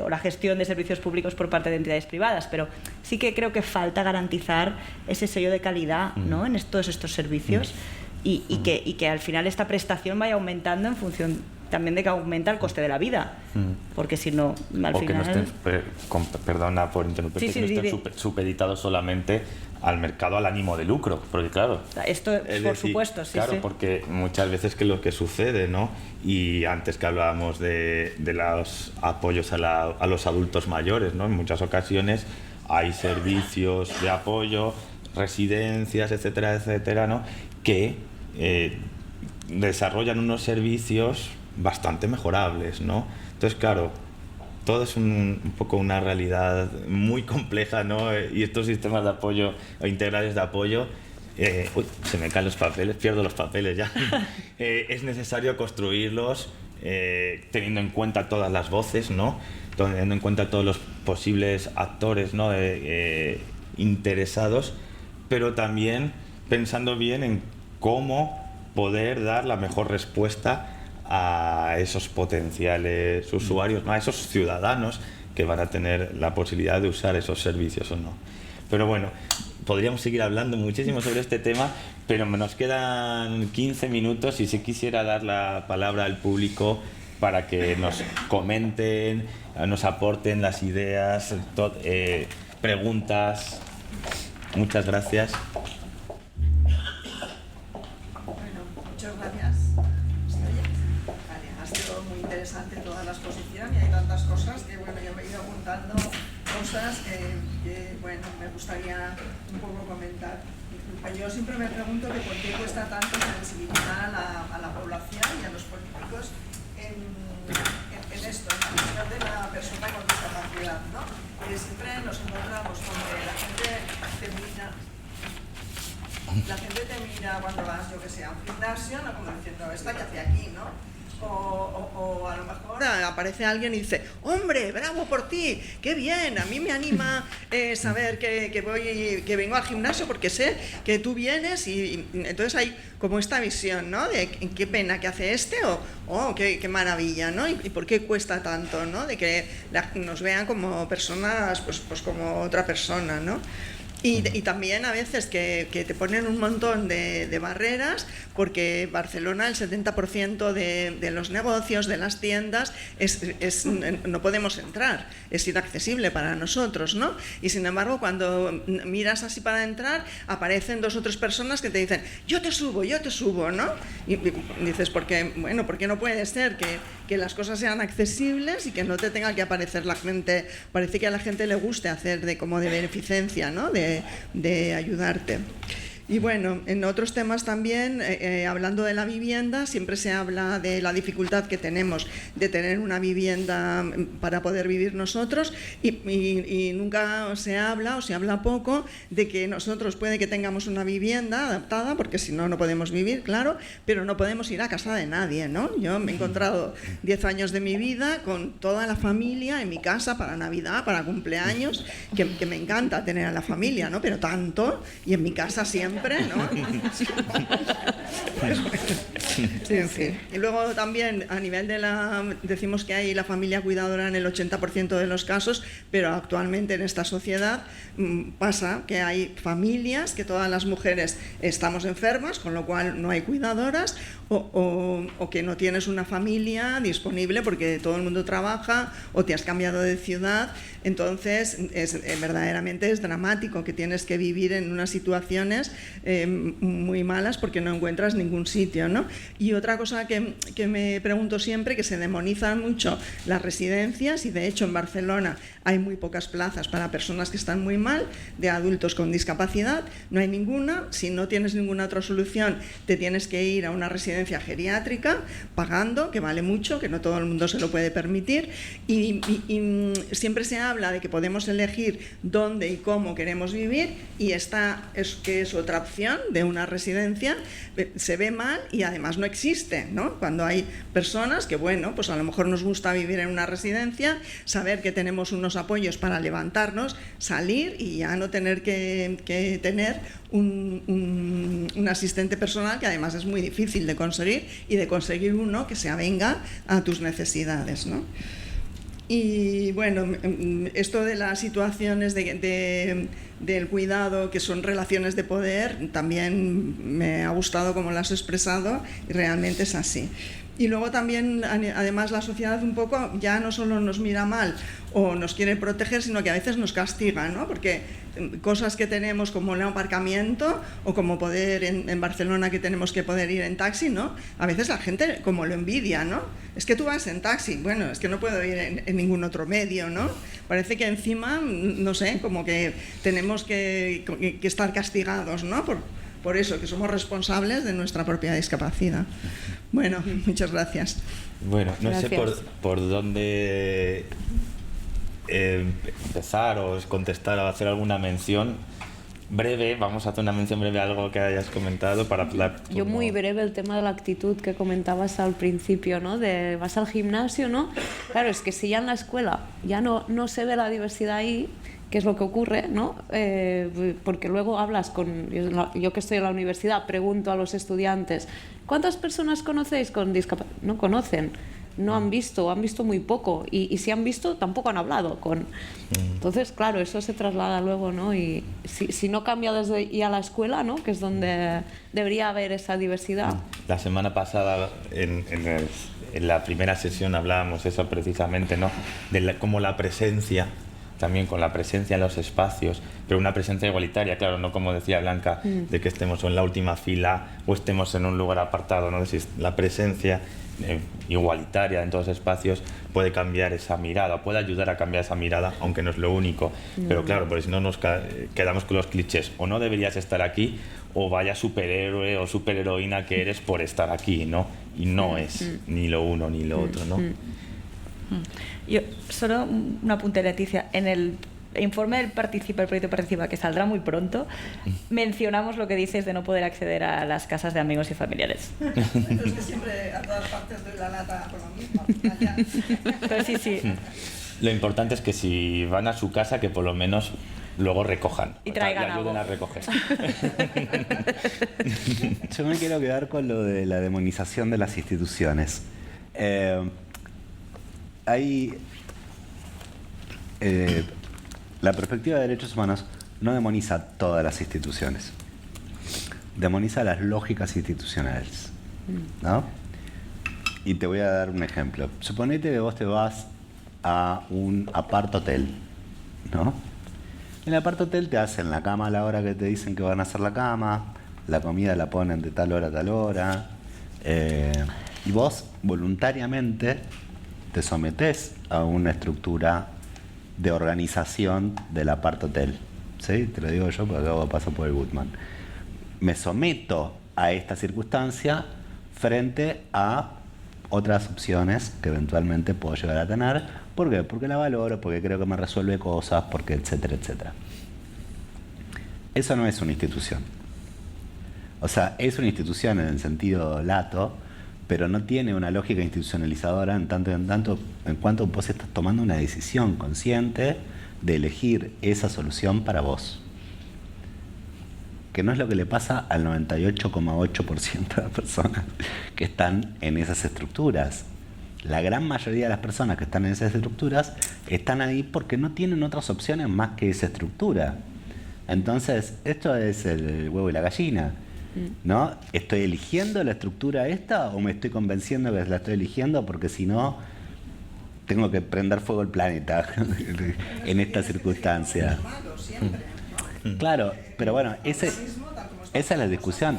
o la gestión de servicios públicos por parte de entidades privadas, pero sí que creo que falta garantizar ese sello de calidad, ¿no?, en todos estos servicios y que al final esta prestación vaya aumentando en función también de que aumenta el coste de la vida, porque si no, al o final... que no estén, perdona por interrumpirte, que no estén supeditados solamente al mercado, al ánimo de lucro, porque claro... Esto, por supuesto, sí. Claro, porque muchas veces que lo que sucede, ¿no? Y antes que hablábamos de los apoyos a los adultos mayores, ¿no? En muchas ocasiones hay servicios de apoyo, residencias, etcétera, etcétera, ¿no?, que desarrollan unos servicios bastante mejorables, ¿no? Entonces, claro, todo es un poco una realidad muy compleja, ¿no? Y estos sistemas de apoyo o integrales de apoyo, uy, se me caen los papeles, pierdo los papeles ya. Es necesario construirlos teniendo en cuenta todas las voces, ¿no? Teniendo en cuenta todos los posibles actores, ¿no? Interesados, pero también pensando bien en cómo poder dar la mejor respuesta a esos potenciales usuarios, ¿no? A esos ciudadanos que van a tener la posibilidad de usar esos servicios o no. Pero bueno, podríamos seguir hablando muchísimo sobre este tema, pero nos quedan 15 minutos y si quisiera dar la palabra al público para que nos comenten, nos aporten las ideas, preguntas. Muchas gracias. Muchas gracias. ¿Se oye? Vale, ha sido muy interesante toda la exposición y hay tantas cosas que bueno, yo me he ido apuntando cosas que bueno, me gustaría un poco comentar. Yo siempre me pregunto que por qué cuesta tanto sensibilizar a la población y a los políticos en esto, en la cuestión de la persona con discapacidad, ¿no? Que siempre nos encontramos con que la gente te mira cuando vas, yo que sé, a un gimnasio, ¿no? Como diciendo, ¿esta qué hace aquí, no? O a lo mejor aparece alguien y dice, hombre, bravo por ti, qué bien, a mí me anima saber que vengo al gimnasio porque sé que tú vienes y entonces hay como esta visión, ¿no? De qué pena que hace este o qué maravilla, ¿no? Y por qué cuesta tanto, ¿no? De que nos vean como personas, pues como otra persona, ¿no? Y también a veces que te ponen un montón de barreras porque Barcelona el 70% de los negocios, de las tiendas, no podemos entrar, es inaccesible para nosotros, ¿no? Y sin embargo cuando miras así para entrar aparecen 2 o 3 personas que te dicen yo te subo, ¿no? Y dices, ¿por qué no puede ser que las cosas sean accesibles y que no te tenga que aparecer la gente? Parece que a la gente le guste hacer como de beneficencia, ¿no? De ayudarte. Y bueno, en otros temas también, hablando de la vivienda, siempre se habla de la dificultad que tenemos de tener una vivienda para poder vivir nosotros y nunca se habla o se habla poco de que nosotros puede que tengamos una vivienda adaptada, porque si no, no podemos vivir, claro, pero no podemos ir a casa de nadie, ¿no? Yo me he encontrado 10 años de mi vida con toda la familia en mi casa para Navidad, para cumpleaños, que me encanta tener a la familia, ¿no? Pero tanto, y en mi casa siempre, ¿no? Sí, en fin. Y luego también a nivel decimos que hay la familia cuidadora en el 80% de los casos, pero actualmente en esta sociedad pasa que hay familias que todas las mujeres estamos enfermas, con lo cual no hay cuidadoras, o que no tienes una familia disponible porque todo el mundo trabaja o te has cambiado de ciudad. Entonces verdaderamente es dramático que tienes que vivir en unas situaciones muy malas porque no encuentras ningún sitio, ¿no? Y otra cosa que me pregunto siempre, que se demonizan mucho las residencias, y de hecho en Barcelona hay muy pocas plazas para personas que están muy mal, de adultos con discapacidad, no hay ninguna. Si no tienes ninguna otra solución, te tienes que ir a una residencia geriátrica pagando, que vale mucho, que no todo el mundo se lo puede permitir, y siempre se habla de que podemos elegir dónde y cómo queremos vivir, y esta es otra opción de una residencia, se ve mal y además no existe, ¿no? Cuando hay personas que, bueno, pues a lo mejor nos gusta vivir en una residencia, saber que tenemos unos apoyos para levantarnos, salir y ya no tener que tener un asistente personal, que además es muy difícil de conseguir, y de conseguir uno que se avenga a tus necesidades, ¿no? Y bueno, esto de las situaciones del cuidado, que son relaciones de poder, también me ha gustado cómo lo has expresado, y realmente es así. Y luego también, además, la sociedad un poco ya no solo nos mira mal o nos quiere proteger, sino que a veces nos castiga, ¿no? Porque cosas que tenemos como el aparcamiento, o como poder en Barcelona, que tenemos que poder ir en taxi, ¿no? A veces la gente como lo envidia, ¿no? Es que tú vas en taxi, bueno, es que no puedo ir en ningún otro medio, ¿no? Parece que encima, no sé, como que tenemos que estar castigados, ¿no? Por eso, que somos responsables de nuestra propia discapacidad. Bueno, muchas gracias. Bueno, no Gracias. sé por dónde empezar o contestar o hacer alguna mención breve. Vamos a hacer una mención breve a algo que hayas comentado para hablar. Yo muy breve el tema de la actitud que comentabas al principio, ¿no? De vas al gimnasio, ¿no? Claro, es que si ya en la escuela ya no se ve la diversidad ahí, ¿qué es lo que ocurre, ¿no? Porque luego hablas con... Yo que estoy en la universidad, pregunto a los estudiantes, ¿cuántas personas conocéis con discapacidad? No conocen, no han visto, han visto muy poco, y si han visto tampoco han hablado con... Entonces, claro, eso se traslada luego, ¿no? Y si no cambia desde ya la escuela, ¿no? Que es donde debería haber esa diversidad. La semana pasada, en la primera sesión, hablábamos eso precisamente, ¿no? De cómo la presencia, también con la presencia en los espacios, pero una presencia igualitaria, claro, no como decía Blanca, de que estemos en la última fila o estemos en un lugar apartado, ¿no? La presencia igualitaria en todos los espacios puede cambiar esa mirada, puede ayudar a cambiar esa mirada, aunque no es lo único. Pero claro, porque si no nos quedamos con los clichés, o no deberías estar aquí, o vaya superhéroe o superheroína que eres por estar aquí, ¿no? Y no es ni lo uno ni lo otro, ¿no? Yo, solo un apunte, Leticia. En el informe del proyecto Participa, que saldrá muy pronto, mencionamos lo que dices de no poder acceder a las casas de amigos y familiares. Es que siempre a todas partes doy la lata por lo mismo. Pero sí. Lo importante es que si van a su casa, que por lo menos luego recojan. Y traigan algo. Y ayuden algo. a recoger. Yo me quiero quedar con lo de la demonización de las instituciones. La perspectiva de derechos humanos no demoniza todas las instituciones, demoniza las lógicas institucionales, ¿no? Y te voy a dar un ejemplo. Suponete que vos te vas a un apart-hotel, ¿no? En el apart-hotel te hacen la cama a la hora que te dicen que van a hacer la cama, la comida la ponen de tal hora a tal hora, y vos voluntariamente te sometés a una estructura de organización del apart-hotel. ¿Sí? Te lo digo yo porque acabo de pasar por el Goodman. Me someto a esta circunstancia frente a otras opciones que eventualmente puedo llegar a tener. ¿Por qué? Porque la valoro, porque creo que me resuelve cosas, porque etcétera, etcétera. Eso no es una institución. O sea, es una institución en el sentido lato, pero no tiene una lógica institucionalizadora en cuanto vos estás tomando una decisión consciente de elegir esa solución para vos. Que no es lo que le pasa al 98,8% de las personas que están en esas estructuras. La gran mayoría de las personas que están en esas estructuras están ahí porque no tienen otras opciones más que esa estructura. Entonces, esto es el huevo y la gallina, ¿no? ¿Estoy eligiendo la estructura esta o me estoy convenciendo que la estoy eligiendo porque si no tengo que prender fuego el planeta en esta circunstancia? Claro, pero bueno, esa es la discusión.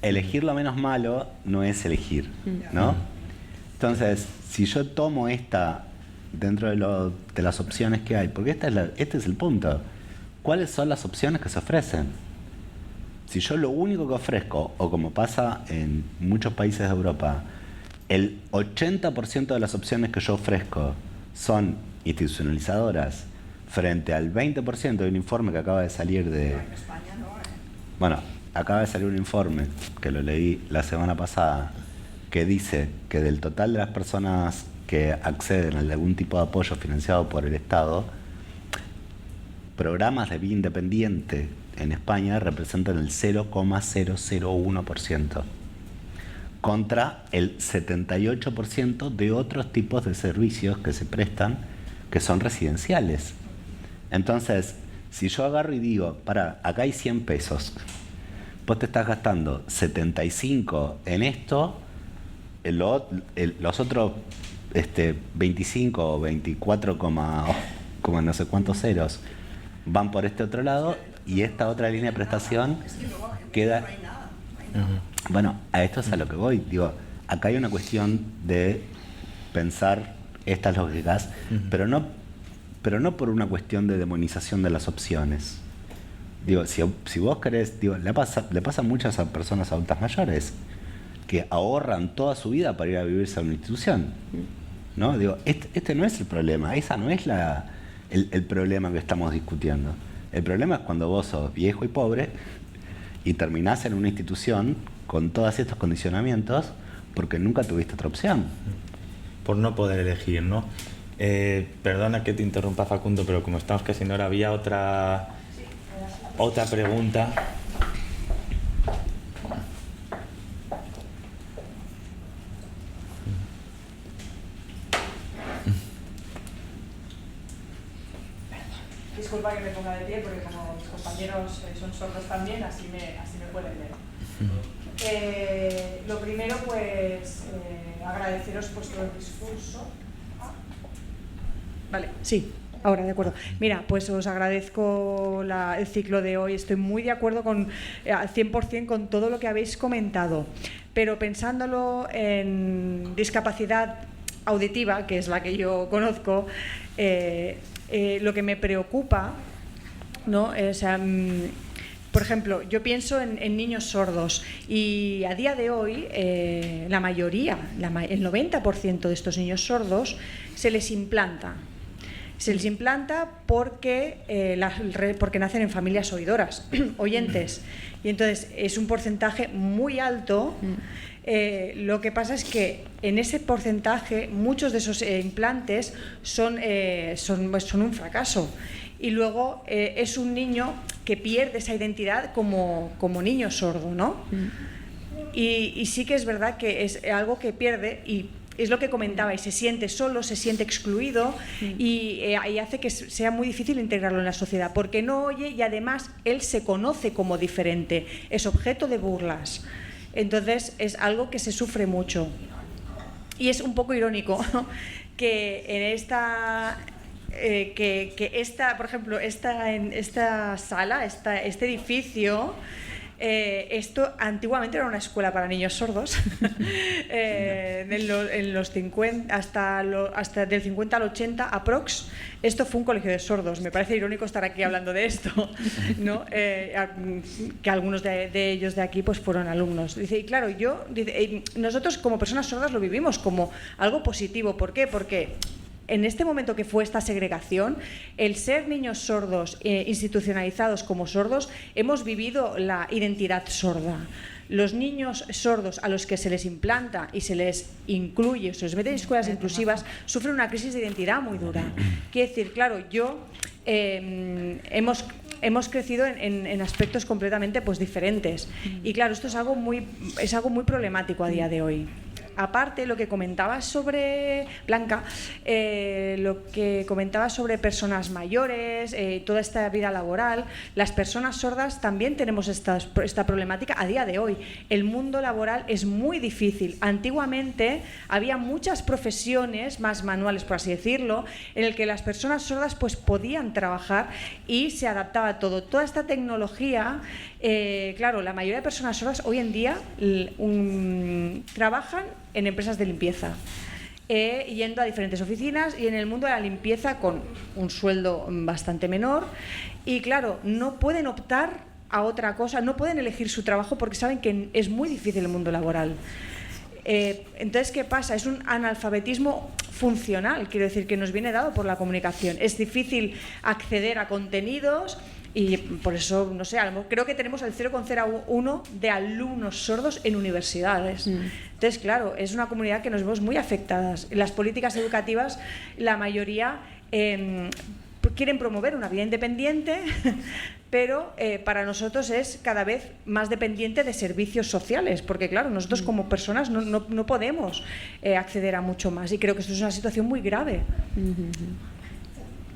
Elegir lo menos malo no es elegir, ¿no? Entonces, si yo tomo esta dentro de las opciones que hay, porque este es el punto, ¿cuáles son las opciones que se ofrecen? Si yo lo único que ofrezco, o como pasa en muchos países de Europa, el 80% de las opciones que yo ofrezco son institucionalizadoras frente al 20% de un informe que acaba de salir de... En España no, Bueno, acaba de salir un informe, que lo leí la semana pasada, que dice que del total de las personas que acceden a algún tipo de apoyo financiado por el Estado, programas de vida independiente en España representan el 0,001% contra el 78% de otros tipos de servicios que se prestan que son residenciales. Entonces, si yo agarro y digo, acá hay 100 pesos, vos te estás gastando 75 en esto, los otros 25 o 24, no sé cuántos ceros van por este otro lado y esta otra línea de prestación queda... Bueno, a esto es a lo que voy. Digo, acá hay una cuestión de pensar estas lógicas, pero no por una cuestión de demonización de las opciones. Digo, si vos querés, digo, le pasa a muchas personas adultas mayores que ahorran toda su vida para ir a vivirse a una institución. ¿no? Digo, este no es el problema, esa no es el problema que estamos discutiendo. El problema es cuando vos sos viejo y pobre y terminás en una institución con todos estos condicionamientos porque nunca tuviste otra opción. Por no poder elegir, ¿no? Perdona que te interrumpa, Facundo, pero como estamos casi en hora, había otra pregunta. Disculpa que me ponga de pie porque como mis compañeros son sordos también, así me pueden ver. Lo primero, pues, agradeceros pues todo el discurso. Vale, sí, ahora, de acuerdo. Mira, pues os agradezco el ciclo de hoy. Estoy muy de acuerdo al 100% con todo lo que habéis comentado. Pero pensándolo en discapacidad auditiva, que es la que yo conozco, lo que me preocupa, ¿no? O sea, por ejemplo, yo pienso en niños sordos y a día de hoy la mayoría, el 90% de estos niños sordos se les implanta. Se les implanta porque nacen en familias oidoras, oyentes. Y entonces es un porcentaje muy alto. Lo que pasa es que en ese porcentaje muchos de esos implantes son un fracaso. Y luego es un niño que pierde esa identidad como niño sordo, ¿no? Y sí que es verdad que es algo que pierde y es lo que comentaba, y se siente solo, se siente excluido y hace que sea muy difícil integrarlo en la sociedad porque no oye y además él se conoce como diferente, es objeto de burlas. Entonces es algo que se sufre mucho. Y es un poco irónico, ¿no? Que en por ejemplo, en esta sala, este edificio, esto antiguamente era una escuela para niños sordos. En los 50, hasta del 50 al 80 aprox, esto fue un colegio de sordos. Me parece irónico estar aquí hablando de esto, ¿no? Que algunos de ellos de aquí pues fueron alumnos. Dice, y claro, nosotros como personas sordas lo vivimos como algo positivo. ¿Por qué? Porque en este momento que fue esta segregación, el ser niños sordos institucionalizados como sordos, hemos vivido la identidad sorda. Los niños sordos a los que se les implanta y se les incluye, se les mete en escuelas inclusivas, sufren una crisis de identidad muy dura. Quiere decir, claro, hemos crecido en aspectos completamente pues, diferentes. Y claro, esto es algo muy problemático a día de hoy. Aparte, lo que comentabas sobre, Blanca, lo que comentabas sobre personas mayores, toda esta vida laboral, las personas sordas también tenemos esta problemática a día de hoy. El mundo laboral es muy difícil. Antiguamente había muchas profesiones más manuales, por así decirlo, en el que las personas sordas pues, podían trabajar y se adaptaba a todo. Toda esta tecnología, claro, la mayoría de personas sordas hoy en día trabajan en empresas de limpieza, yendo a diferentes oficinas y en el mundo de la limpieza con un sueldo bastante menor y claro, no pueden optar a otra cosa, no pueden elegir su trabajo porque saben que es muy difícil el mundo laboral. Entonces, ¿qué pasa? Es un analfabetismo funcional, quiero decir, que nos viene dado por la comunicación. Es difícil acceder a contenidos y por eso, no sé, creo que tenemos el 0,01 de alumnos sordos en universidades. Entonces, claro, es una comunidad que nos vemos muy afectadas. Las políticas educativas, la mayoría quieren promover una vida independiente, pero para nosotros es cada vez más dependiente de servicios sociales, porque claro, nosotros como personas no podemos acceder a mucho más y creo que esto es una situación muy grave.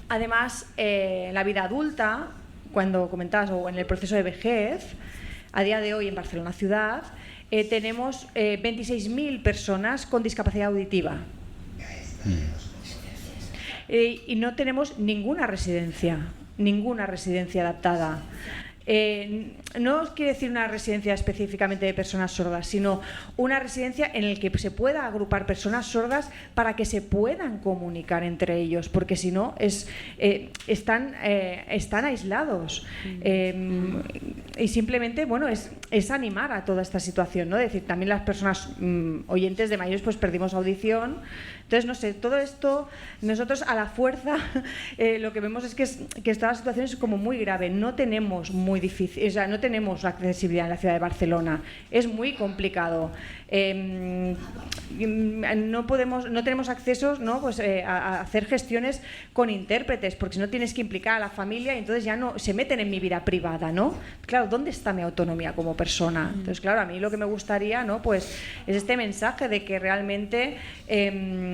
Además, la vida adulta, cuando comentabas, o en el proceso de vejez, a día de hoy en Barcelona ciudad, tenemos 26.000 personas con discapacidad auditiva. Y no tenemos ninguna residencia adaptada. no quiere decir una residencia específicamente de personas sordas, sino una residencia en la que se pueda agrupar personas sordas para que se puedan comunicar entre ellos, porque si no están aislados. Y simplemente, bueno, es animar a toda esta situación, ¿no? Es decir, también las personas oyentes de mayores pues perdimos audición. Entonces, no sé, todo esto, nosotros a la fuerza lo que vemos es que esta situación es como muy grave. No tenemos no tenemos accesibilidad en la ciudad de Barcelona. Es muy complicado. No tenemos accesos, ¿no? Pues, a hacer gestiones con intérpretes, porque si no tienes que implicar a la familia y entonces ya no se meten en mi vida privada, ¿no? Claro, ¿dónde está mi autonomía como persona? Entonces, claro, a mí lo que me gustaría, ¿no? Pues es este mensaje de que realmente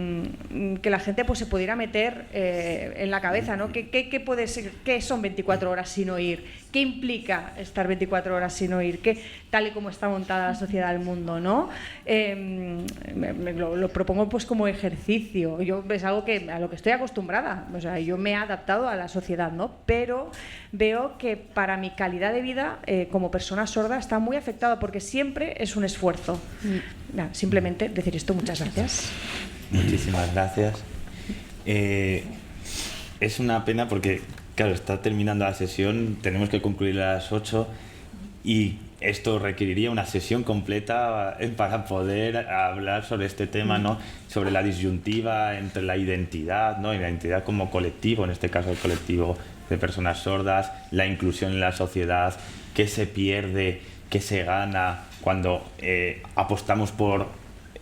que la gente pues se pudiera meter en la cabeza, ¿no? ¿Qué puede ser? ¿Qué son 24 horas sin oír? ¿Qué implica estar 24 horas sin oír? Tal y como está montada la sociedad del mundo, ¿no? Lo propongo pues como ejercicio. Es algo a lo que estoy acostumbrada. O sea, yo me he adaptado a la sociedad, ¿no? Pero veo que para mi calidad de vida como persona sorda está muy afectado, porque siempre es un esfuerzo. Simplemente decir esto. Muchas gracias. Muchísimas gracias. Es una pena porque, claro, está terminando la sesión, tenemos que concluir a las 8 y esto requeriría una sesión completa para poder hablar sobre este tema, ¿no? Sobre la disyuntiva entre la identidad, ¿no? Y la identidad como colectivo, en este caso el colectivo de personas sordas, la inclusión en la sociedad, qué se pierde, qué se gana cuando apostamos por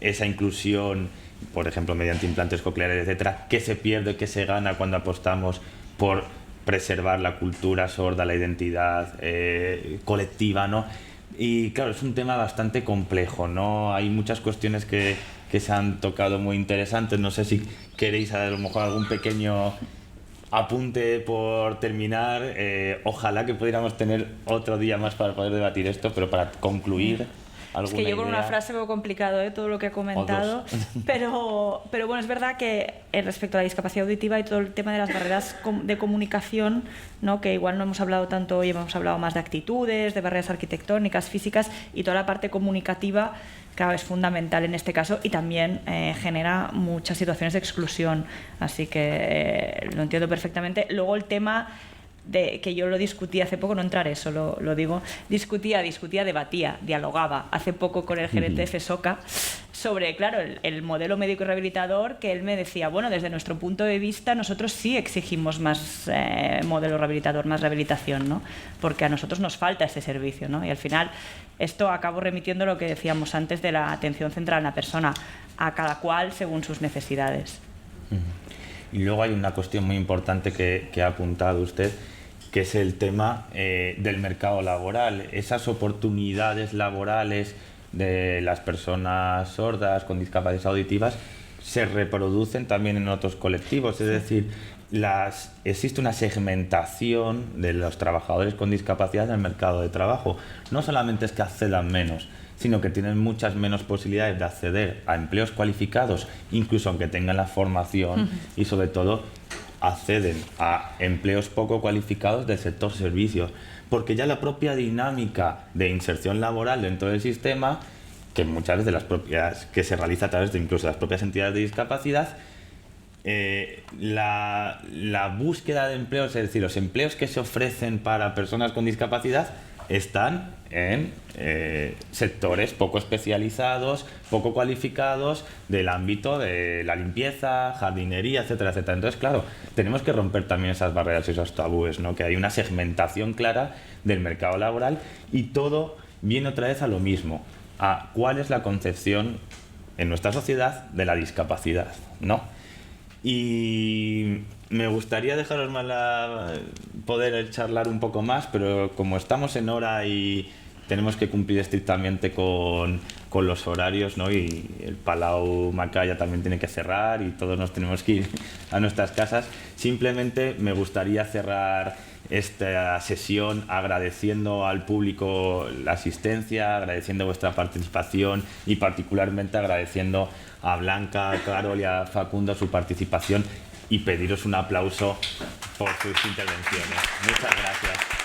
esa inclusión, por ejemplo, mediante implantes cocleares, etcétera, qué se pierde, qué se gana cuando apostamos por preservar la cultura sorda, la identidad colectiva, ¿no? Y claro, es un tema bastante complejo, ¿no? Hay muchas cuestiones que se han tocado muy interesantes. No sé si queréis a lo mejor algún pequeño apunte por terminar. Ojalá que pudiéramos tener otro día más para poder debatir esto, pero para concluir... Es que yo con una frase veo complicado todo lo que he comentado, pero bueno, es verdad que respecto a la discapacidad auditiva y todo el tema de las barreras de comunicación, ¿no? Que igual no hemos hablado tanto hoy, hemos hablado más de actitudes, de barreras arquitectónicas, físicas, y toda la parte comunicativa, claro, es fundamental en este caso y también genera muchas situaciones de exclusión, así que lo entiendo perfectamente. Luego el tema... que yo lo discutí hace poco, no entraré, solo lo digo, discutía, debatía, dialogaba hace poco con el gerente de FESOCA sobre, claro, el modelo médico y rehabilitador, que él me decía, bueno, desde nuestro punto de vista nosotros sí exigimos más modelo rehabilitador, más rehabilitación, ¿no? Porque a nosotros nos falta ese servicio, ¿no? Y al final esto acabo remitiendo a lo que decíamos antes de la atención centrada en la persona, a cada cual según sus necesidades. Y luego hay una cuestión muy importante que ha apuntado usted, que es el tema del mercado laboral. Esas oportunidades laborales de las personas sordas con discapacidades auditivas se reproducen también en otros colectivos, es decir, existe una segmentación de los trabajadores con discapacidad en el mercado de trabajo. No solamente es que accedan menos, sino que tienen muchas menos posibilidades de acceder a empleos cualificados, incluso aunque tengan la formación, y sobre todo acceden a empleos poco cualificados del sector servicios, porque ya la propia dinámica de inserción laboral dentro del sistema, que muchas veces que se realiza a través de incluso las propias entidades de discapacidad, la búsqueda de empleos, es decir, los empleos que se ofrecen para personas con discapacidad están en sectores poco especializados, poco cualificados, del ámbito de la limpieza, jardinería, etcétera, etcétera. Entonces, claro, tenemos que romper también esas barreras y esos tabúes, ¿no? Que hay una segmentación clara del mercado laboral y todo viene otra vez a lo mismo, a cuál es la concepción en nuestra sociedad de la discapacidad, ¿no? Y me gustaría dejaros poder charlar un poco más, pero como estamos en hora y tenemos que cumplir estrictamente con los horarios, ¿no? Y el Palau Macaya también tiene que cerrar y todos nos tenemos que ir a nuestras casas, simplemente me gustaría cerrar esta sesión agradeciendo al público la asistencia, agradeciendo vuestra participación y particularmente agradeciendo a Blanca, a Carol y a Facundo su participación y pediros un aplauso por sus intervenciones. Muchas gracias.